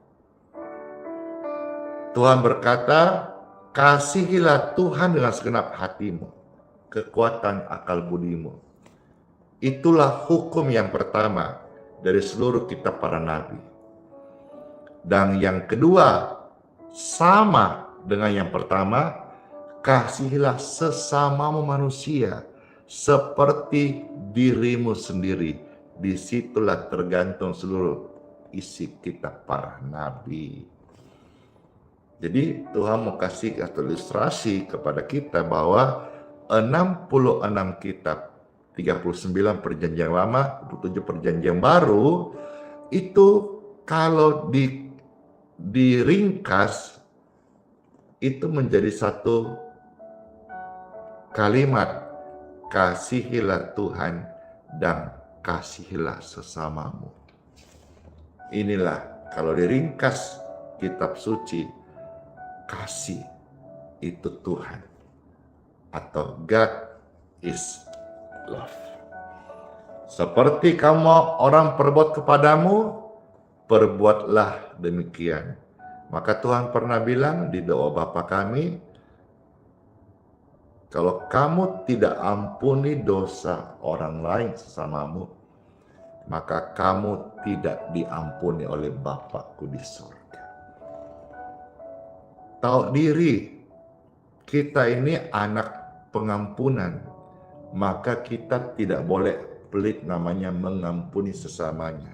Tuhan berkata, kasihilah Tuhan dengan segenap hatimu, kekuatan akal budimu. Itulah hukum yang pertama dari seluruh kitab para nabi. Dan yang kedua, sama dengan yang pertama, kasihilah sesamamu manusia seperti dirimu sendiri. Disitulah tergantung seluruh isi kitab para nabi. Jadi Tuhan mau kasih ilustrasi kepada kita bahwa 66 kitab, 39 perjanjian lama, 27 perjanjian baru, itu kalau diringkas, itu menjadi satu kalimat, kasihilah Tuhan dan kasihilah sesamamu. Inilah kalau diringkas kitab suci, kasih itu Tuhan, atau God is love. Seperti kamu orang perbuat kepadamu, perbuatlah demikian. Maka Tuhan pernah bilang di doa Bapa kami, kalau kamu tidak ampuni dosa orang lain sesamamu, maka kamu tidak diampuni oleh Bapakku di surga. Tahu diri, kita ini anak pengampunan, maka kita tidak boleh pelit namanya mengampuni sesamanya.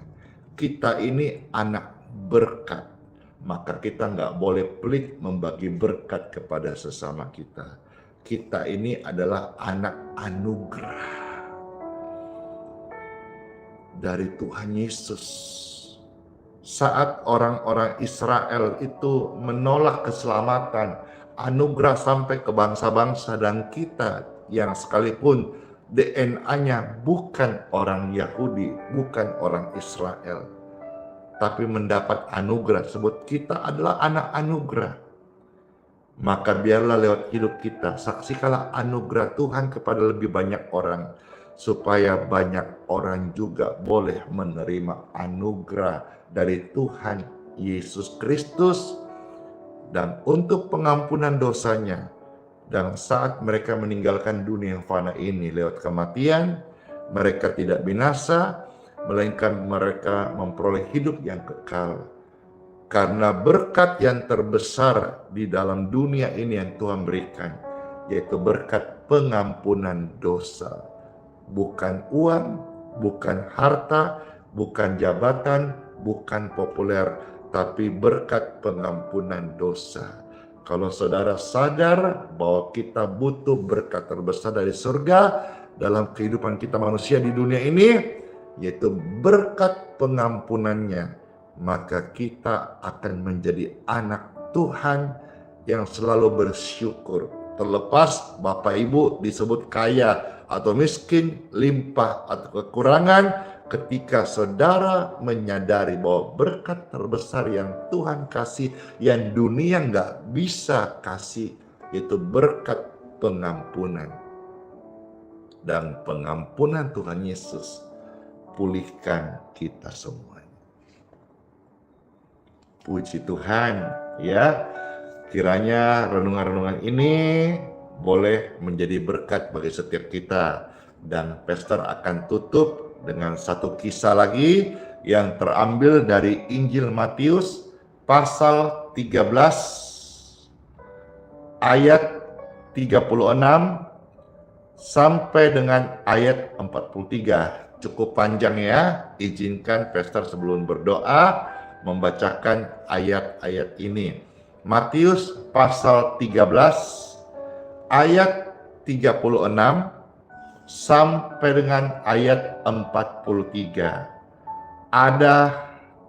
Kita ini anak berkat, maka kita nggak boleh pelit membagi berkat kepada sesama kita. Kita ini adalah anak anugerah dari Tuhan Yesus. Saat orang-orang Israel itu menolak keselamatan, anugerah sampai ke bangsa-bangsa, dan kita yang sekalipun DNA-nya bukan orang Yahudi, bukan orang Israel, tapi mendapat anugerah, sebut kita adalah anak anugerah. Maka biarlah lewat hidup kita, saksikanlah anugerah Tuhan kepada lebih banyak orang, supaya banyak orang juga boleh menerima anugerah dari Tuhan Yesus Kristus, dan untuk pengampunan dosanya. Dan saat mereka meninggalkan dunia yang fana ini lewat kematian, mereka tidak binasa, melainkan mereka memperoleh hidup yang kekal. Karena berkat yang terbesar di dalam dunia ini yang Tuhan berikan, yaitu berkat pengampunan dosa. Bukan uang, bukan harta, bukan jabatan, bukan populer, tapi berkat pengampunan dosa. Kalau saudara sadar bahwa kita butuh berkat terbesar dari surga dalam kehidupan kita manusia di dunia ini, yaitu berkat pengampunannya, maka kita akan menjadi anak Tuhan yang selalu bersyukur. Terlepas Bapak Ibu disebut kaya atau miskin, limpah atau kekurangan, ketika saudara menyadari bahwa berkat terbesar yang Tuhan kasih, yang dunia nggak bisa kasih, itu berkat pengampunan. Dan pengampunan Tuhan Yesus pulihkan kita semua. Puji Tuhan, ya. Kiranya renungan-renungan ini boleh menjadi berkat bagi setiap kita. Dan Pastor akan tutup dengan satu kisah lagi yang terambil dari Injil Matius pasal 13 ayat 36 sampai dengan ayat 43. Cukup panjang ya. Izinkan Pastor sebelum berdoa membacakan ayat-ayat ini. Matius pasal 13 ayat 36 sampai dengan ayat 43. Ada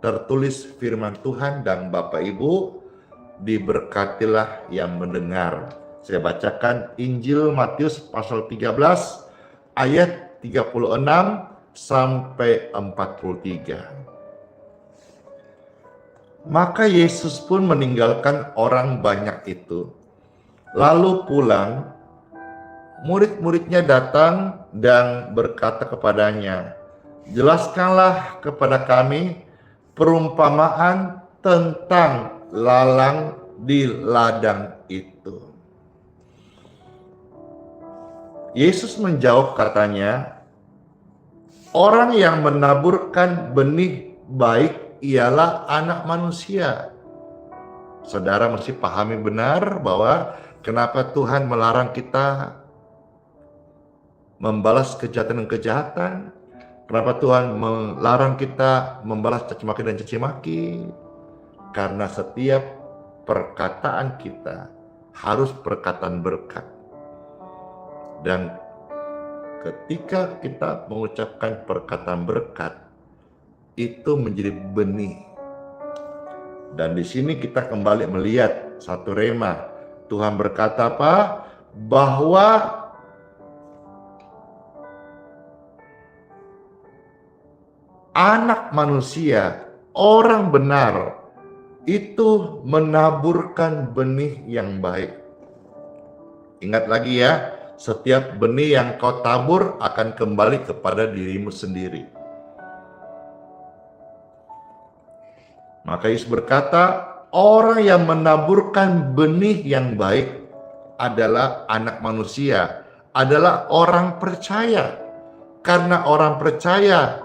tertulis firman Tuhan, dan Bapak Ibu diberkatilah yang mendengar. Saya bacakan Injil Matius pasal 13 ayat 36 sampai 43. Maka Yesus pun meninggalkan orang banyak itu, lalu pulang. Murid-muridnya datang dan berkata kepadanya, "Jelaskanlah kepada kami perumpamaan tentang lalang di ladang itu." Yesus menjawab katanya, "Orang yang menaburkan benih baik ialah anak manusia." Saudara mesti pahami benar bahwa kenapa Tuhan melarang kita membalas kejahatan dan kejahatan. Kenapa Tuhan melarang kita membalas caci maki dan caci maki? Karena setiap perkataan kita harus perkataan berkat. Dan ketika kita mengucapkan perkataan berkat, itu menjadi benih. Dan di sini kita kembali melihat satu rema. Tuhan berkata apa? Bahwa anak manusia, orang benar, itu menaburkan benih yang baik. Ingat lagi ya, setiap benih yang kau tabur akan kembali kepada dirimu sendiri. Maka Yesus berkata, orang yang menaburkan benih yang baik adalah anak manusia, adalah orang percaya. Karena orang percaya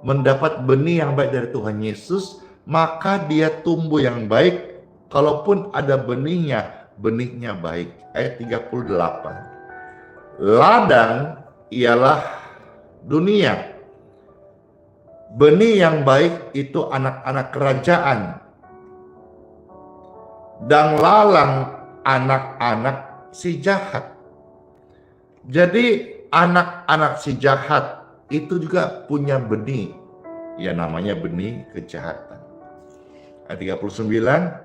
mendapat benih yang baik dari Tuhan Yesus, maka dia tumbuh yang baik. Kalaupun ada benihnya, benihnya baik. Ayat 38. Ladang ialah dunia. Benih yang baik itu anak-anak kerajaan. Dan lalang anak-anak si jahat. Jadi anak-anak si jahat itu juga punya benih. Ya namanya benih kejahatan. Ayat 39.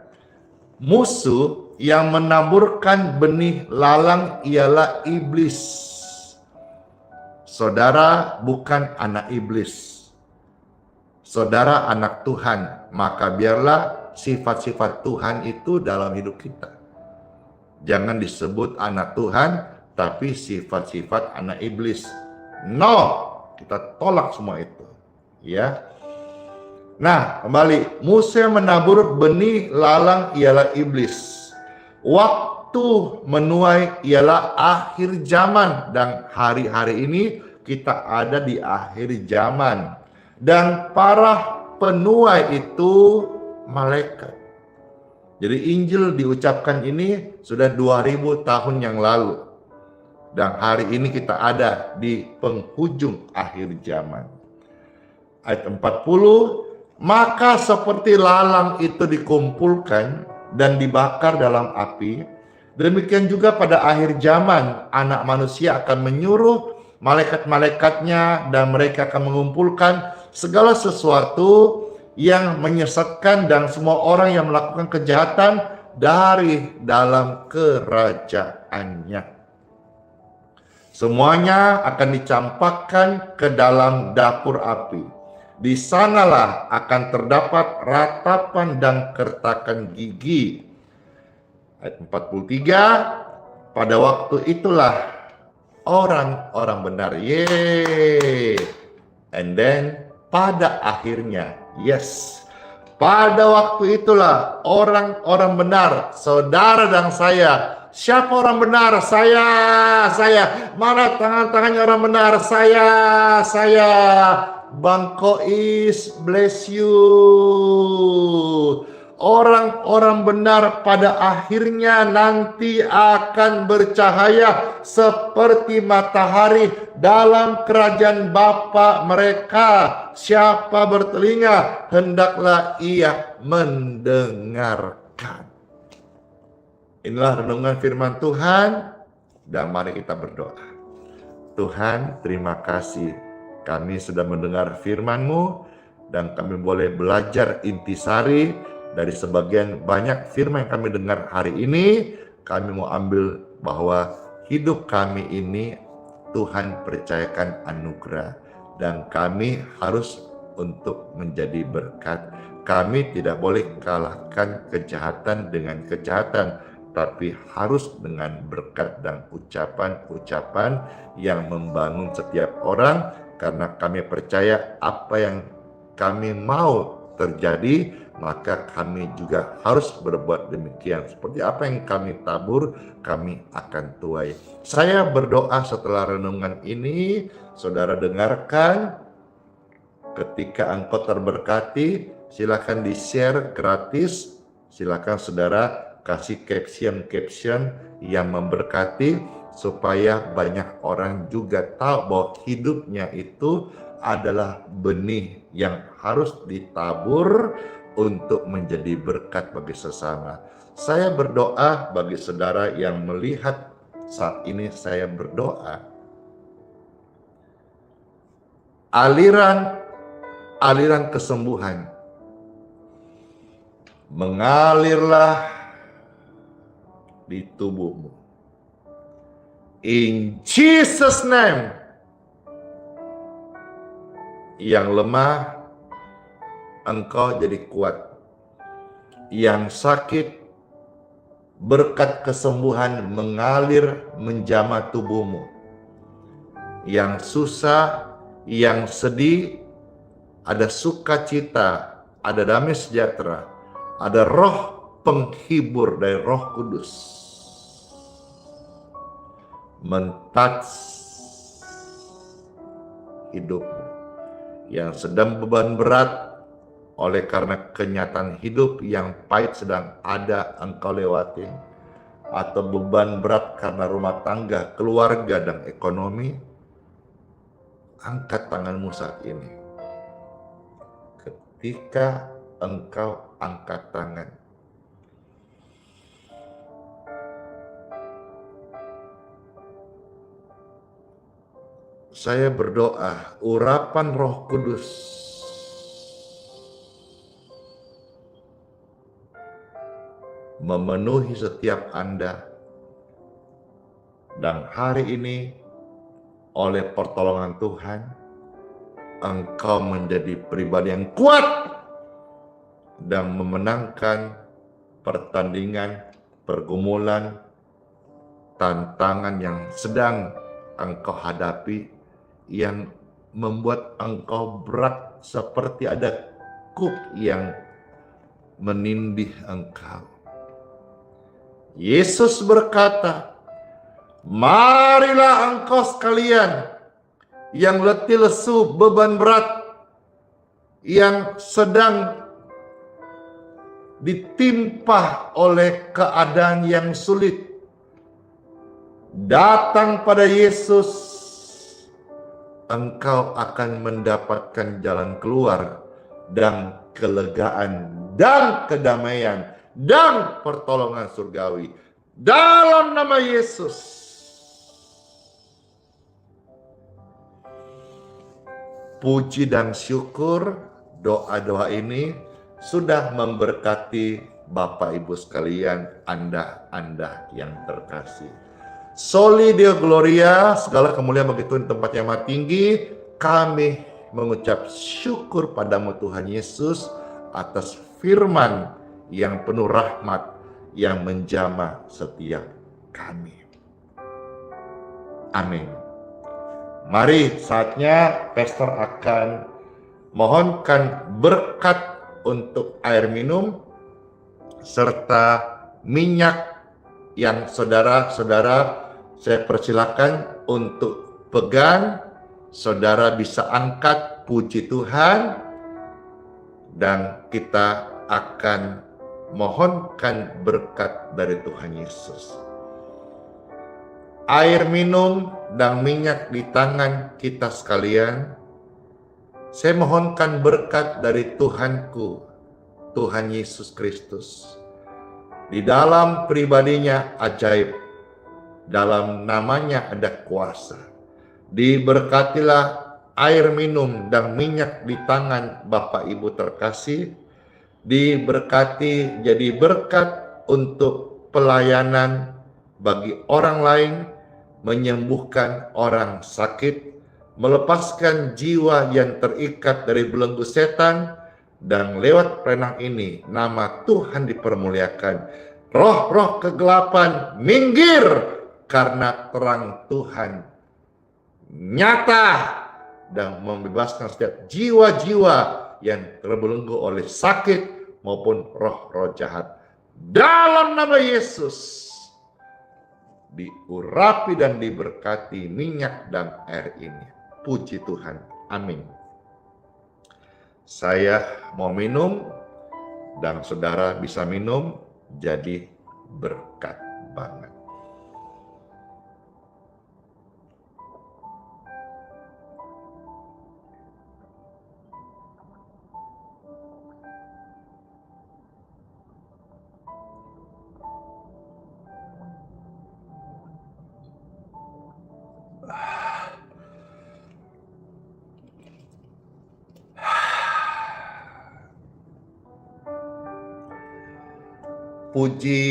Musuh yang menaburkan benih lalang ialah iblis. Saudara bukan anak iblis. Saudara anak Tuhan, maka biarlah sifat-sifat Tuhan itu dalam hidup kita. Jangan disebut anak Tuhan, tapi sifat-sifat anak iblis. No, kita tolak semua itu. Ya. Nah, kembali, musuh menabur benih lalang ialah iblis. Waktu menuai ialah akhir zaman, dan hari-hari ini kita ada di akhir zaman. Dan para penuai itu malaikat. Jadi Injil diucapkan ini sudah 2000 tahun yang lalu. Dan hari ini kita ada di penghujung akhir zaman. Ayat 40, maka seperti lalang itu dikumpulkan dan dibakar dalam api, demikian juga pada akhir zaman anak manusia akan menyuruh malaikat-malaikatnya dan mereka akan mengumpulkan segala sesuatu yang menyesatkan dan semua orang yang melakukan kejahatan dari dalam kerajaannya. Semuanya akan dicampakkan ke dalam dapur api. Di sanalah akan terdapat ratapan dan kertakan gigi. Ayat 43, pada waktu itulah orang-orang benar. Yeay. And then pada akhirnya, yes, pada waktu itulah orang-orang benar, saudara dan saya. Siapa orang benar? Saya. Mana tangan-tangannya orang benar? Saya. Bang Kois, bless you. Orang-orang benar pada akhirnya nanti akan bercahaya seperti matahari dalam kerajaan Bapa mereka. Siapa bertelinga, hendaklah ia mendengarkan. Inilah renungan firman Tuhan, dan mari kita berdoa. Tuhan, terima kasih. Kami sudah mendengar firman-Mu, dan kami boleh belajar intisari dari sebagian banyak firman yang kami dengar hari ini. Kami mau ambil bahwa hidup kami ini Tuhan percayakan anugerah, dan kami harus untuk menjadi berkat. Kami tidak boleh kalahkan kejahatan dengan kejahatan, tapi harus dengan berkat dan ucapan-ucapan yang membangun setiap orang, karena kami percaya apa yang kami mau terjadi, maka kami juga harus berbuat demikian. Seperti apa yang kami tabur, kami akan tuai. Saya berdoa setelah renungan ini, saudara dengarkan. Ketika engkau terberkati, silakan di-share gratis. Silakan saudara kasih caption yang memberkati, supaya banyak orang juga tahu bahwa hidupnya itu adalah benih yang harus ditabur untuk menjadi berkat bagi sesama. Saya berdoa bagi saudara yang melihat saat ini, saya berdoa aliran kesembuhan mengalirlah di tubuhmu. In Jesus' name. Yang lemah, engkau jadi kuat. Yang sakit, berkat kesembuhan mengalir menjamah tubuhmu. Yang susah, yang sedih, ada sukacita, ada damai sejahtera, ada roh penghibur dari Roh Kudus men-touch hidupmu. Yang sedang beban berat oleh karena kenyataan hidup yang pahit sedang ada engkau lewati, atau beban berat karena rumah tangga, keluarga, dan ekonomi, angkat tanganmu saat ini. Ketika engkau angkat tangan, saya berdoa, urapan Roh Kudus memenuhi setiap Anda, dan hari ini oleh pertolongan Tuhan, engkau menjadi pribadi yang kuat dan memenangkan pertandingan, pergumulan, tantangan yang sedang engkau hadapi, yang membuat engkau berat seperti ada kuk yang menindih engkau. Yesus berkata, marilah engkau sekalian yang letih lesu, beban berat, yang sedang ditimpa oleh keadaan yang sulit, datang pada Yesus, engkau akan mendapatkan jalan keluar dan kelegaan dan kedamaian dan pertolongan surgawi dalam nama Yesus. Puji dan syukur doa-doa ini sudah memberkati Bapak Ibu sekalian, Anda yang terkasih. Soli Deo Gloria, segala kemuliaan bagi Tuhan tempat yang maha tinggi. Kami mengucap syukur padamu Tuhan Yesus atas firman yang penuh rahmat yang menjamah setiap kami. Amin. Mari saatnya pastor akan mohonkan berkat untuk air minum serta minyak yang saudara-saudara saya persilakan untuk pegang. Saudara bisa angkat, puji Tuhan, dan kita akan mohonkan berkat dari Tuhan Yesus. Air minum dan minyak di tangan kita sekalian, saya mohonkan berkat dari Tuhanku, Tuhan Yesus Kristus. Di dalam pribadinya ajaib, dalam namanya ada kuasa. Diberkatilah air minum dan minyak di tangan Bapak Ibu terkasih. Diberkati jadi berkat untuk pelayanan bagi orang lain, menyembuhkan orang sakit, melepaskan jiwa yang terikat dari belenggu setan, dan lewat perenang ini nama Tuhan dipermuliakan. Roh-roh kegelapan minggir karena terang Tuhan nyata dan membebaskan setiap jiwa-jiwa yang terbelenggu oleh sakit maupun roh-roh jahat. Dalam nama Yesus diurapi dan diberkati minyak dan air ini. Puji Tuhan. Amin. Saya mau minum dan saudara bisa minum, jadi berkat banget. Puji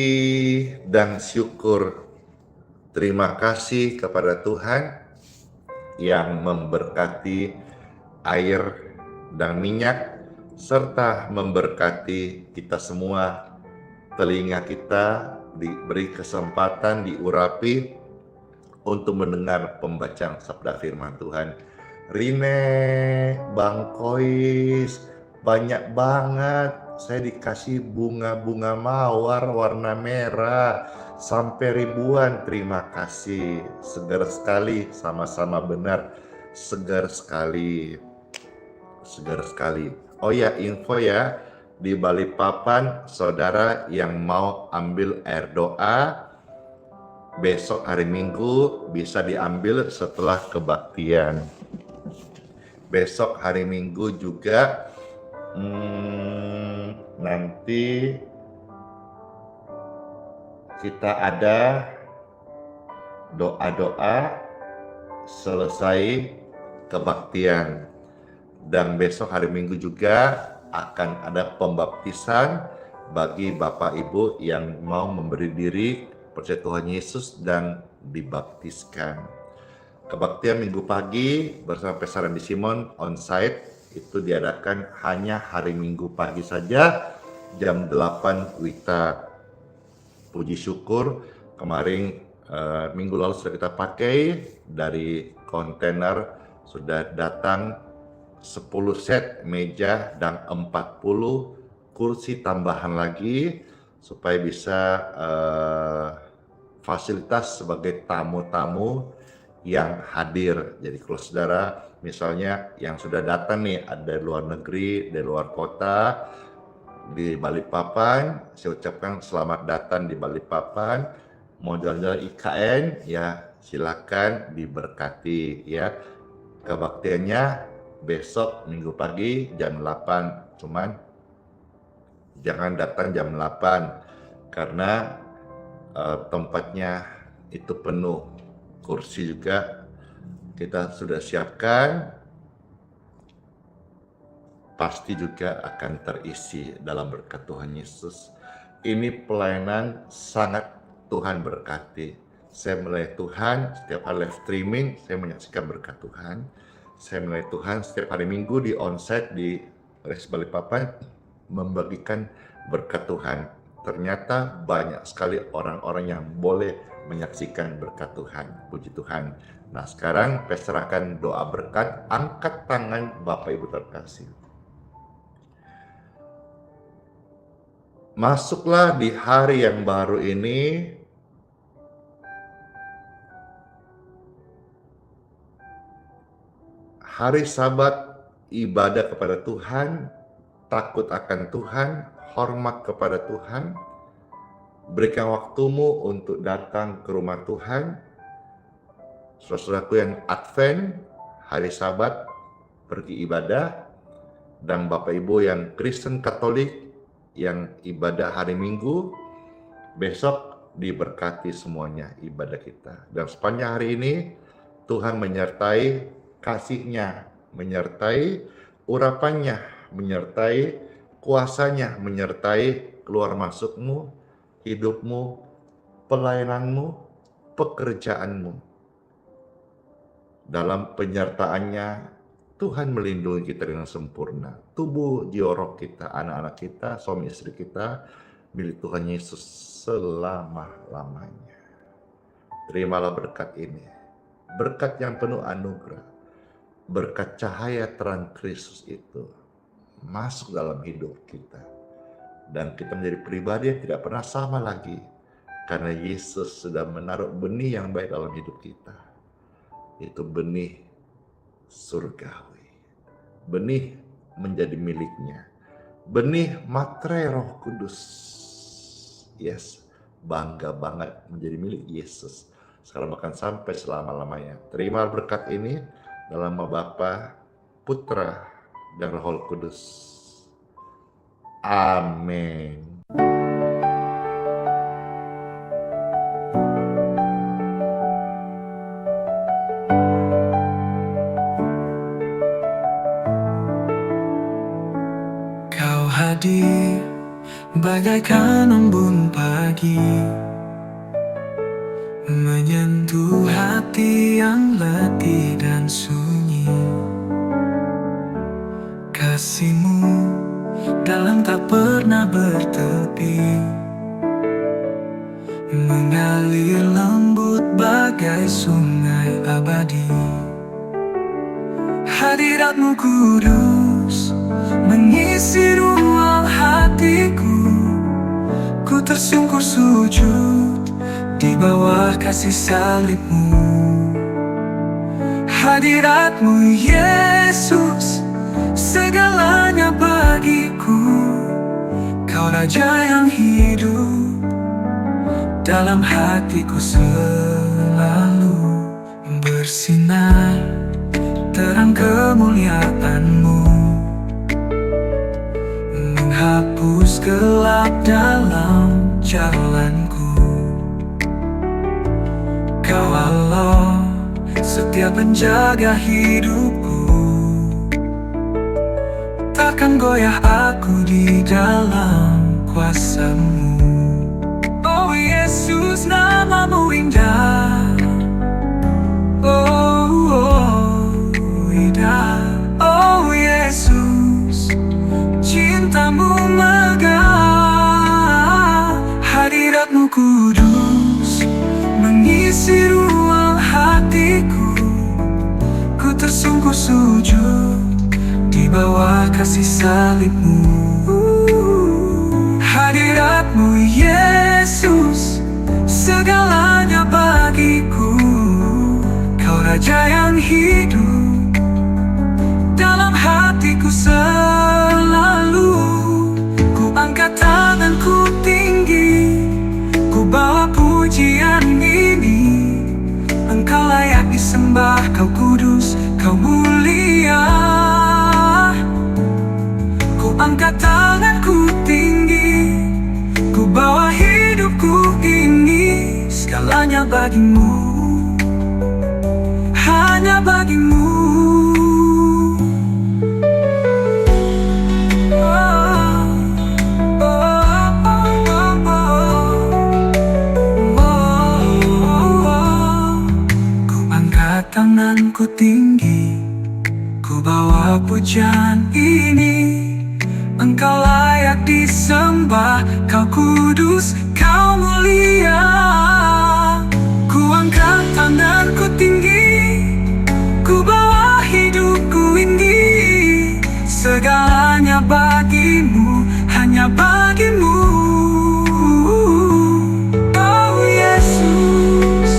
dan syukur, terima kasih kepada Tuhan yang memberkati air, dan minyak, serta memberkati kita semua. Telinga kita diberi kesempatan diurapi untuk mendengar pembacaan sabda firman Tuhan. Rine, Bang Kois, banyak banget saya dikasih bunga-bunga mawar warna merah sampai ribuan. Terima kasih, segar sekali, sama-sama benar, segar sekali, segar sekali. Oh ya, info ya, di Balikpapan saudara yang mau ambil air doa besok hari Minggu bisa diambil setelah kebaktian. Besok hari Minggu juga nanti kita ada doa-doa selesai kebaktian. Dan besok hari Minggu juga akan ada pembaptisan bagi Bapak Ibu yang mau memberi diri percaya Tuhan Yesus dan dibaptiskan. Kebaktian Minggu pagi bersama Pesta Randy Simon onsite itu diadakan hanya hari Minggu pagi saja jam 8 WITA. Puji syukur kemarin minggu lalu sudah kita pakai, dari kontainer sudah datang 10 set meja dan 40 kursi tambahan lagi supaya bisa fasilitas sebagai tamu-tamu yang hadir. Jadi kalau saudara misalnya yang sudah datang nih, ada dari luar negeri, dari luar kota, di Balikpapan, saya ucapkan selamat datang di Balikpapan. Mau jalan-jalan IKN ya silakan, diberkati ya. Kebaktiannya besok Minggu pagi jam 8, cuman jangan datang jam 8 karena tempatnya itu penuh. Kursi juga kita sudah siapkan, pasti juga akan terisi dalam berkat Tuhan Yesus. Ini pelayanan sangat Tuhan berkati. Saya melayani Tuhan setiap hari live streaming, saya menyaksikan berkat Tuhan. Saya melayani Tuhan setiap hari Minggu di onsite di Res Balikpapan membagikan berkat Tuhan. Ternyata banyak sekali orang-orang yang boleh menyaksikan berkat Tuhan. Puji Tuhan. Nah sekarang saya serahkan doa berkat. Angkat tangan Bapak Ibu terkasih. Masuklah di hari yang baru ini hari Sabat, ibadah kepada Tuhan, takut akan Tuhan, hormat kepada Tuhan. Berikan waktumu untuk datang ke rumah Tuhan. Saudaraku yang Advent, hari Sabat, pergi ibadah. Dan Bapak Ibu yang Kristen Katolik, yang ibadah hari Minggu, besok diberkati semuanya ibadah kita. Dan sepanjang hari ini, Tuhan menyertai kasih-Nya, menyertai urapannya, menyertai kuasanya, menyertai keluar masukmu, hidupmu, pelayananmu, pekerjaanmu. Dalam penyertaannya, Tuhan melindungi kita dengan sempurna. Tubuh, jiwa, roh kita, anak-anak kita, suami istri kita, milik Tuhan Yesus selama-lamanya. Terimalah berkat ini. Berkat yang penuh anugerah. Berkat cahaya terang Kristus itu masuk dalam hidup kita. Dan kita menjadi pribadi yang tidak pernah sama lagi. Karena Yesus sudah menaruh benih yang baik dalam hidup kita. Itu benih surgawi. Benih menjadi miliknya. Benih materai Roh Kudus. Yes, bangga banget menjadi milik Yesus. Sekarang bahkan sampai selama-lamanya. Terima berkat ini dalam nama Bapa, Putra, dan Roh Kudus. Amin. Kau hadir bagaikan embun pagi, menyentuh hati yang letih dan sunyi. kasih-Mu dalam tak pernah bertepi, mengalir lembut bagai sungai abadi. Hadirat-Mu kudus mengisi ruang hatiku. Ku tersungkur sujud di bawah kasih salib-Mu. Hadirat-Mu Yesus, segalanya bagiku. Kau Raja yang hidup dalam hatiku, selalu bersinar terang kemuliaan-Mu, menghapus gelap dalam jalanku. Kau Allah setia penjaga hidupku, takkan goyah aku di dalam kuasa-Mu. Oh Yesus, nama-Mu indah. Oh indah. Oh Yesus, cinta-Mu megah. Hadirat-Mu kudus mengisi ruang hatiku. Ku tersungkur sujud di bawah kasih salib-Mu. Hadirat-Mu Yesus, segalanya bagiku. Kau Raja yang hidup dalam hatiku selalu. Ku angkat tanganku tinggi, ku bawa pujian ini. Engkau layak disembah, Kau kudus, Kau mulia. Ku angkat tanganku tinggi, ku bawa hidupku ini. Segalanya bagi-Mu, hanya bagi-Mu. Tanganku tinggi, ku bawa pujian ini. Engkau layak disembah, Kau kudus, Kau mulia. Ku angkat tanganku tinggi, ku bawa hidupku ini. Segalanya bagi-Mu, hanya bagi-Mu. Oh Yesus,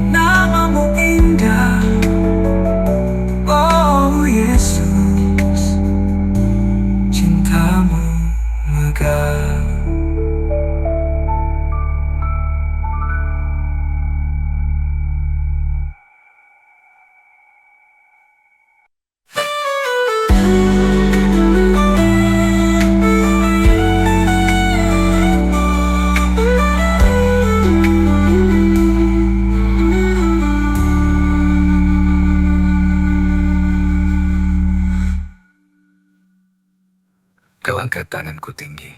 nama-Mu indah. Oh Yesus, cinta-Mu megah. Kau angkat tanganku tinggi,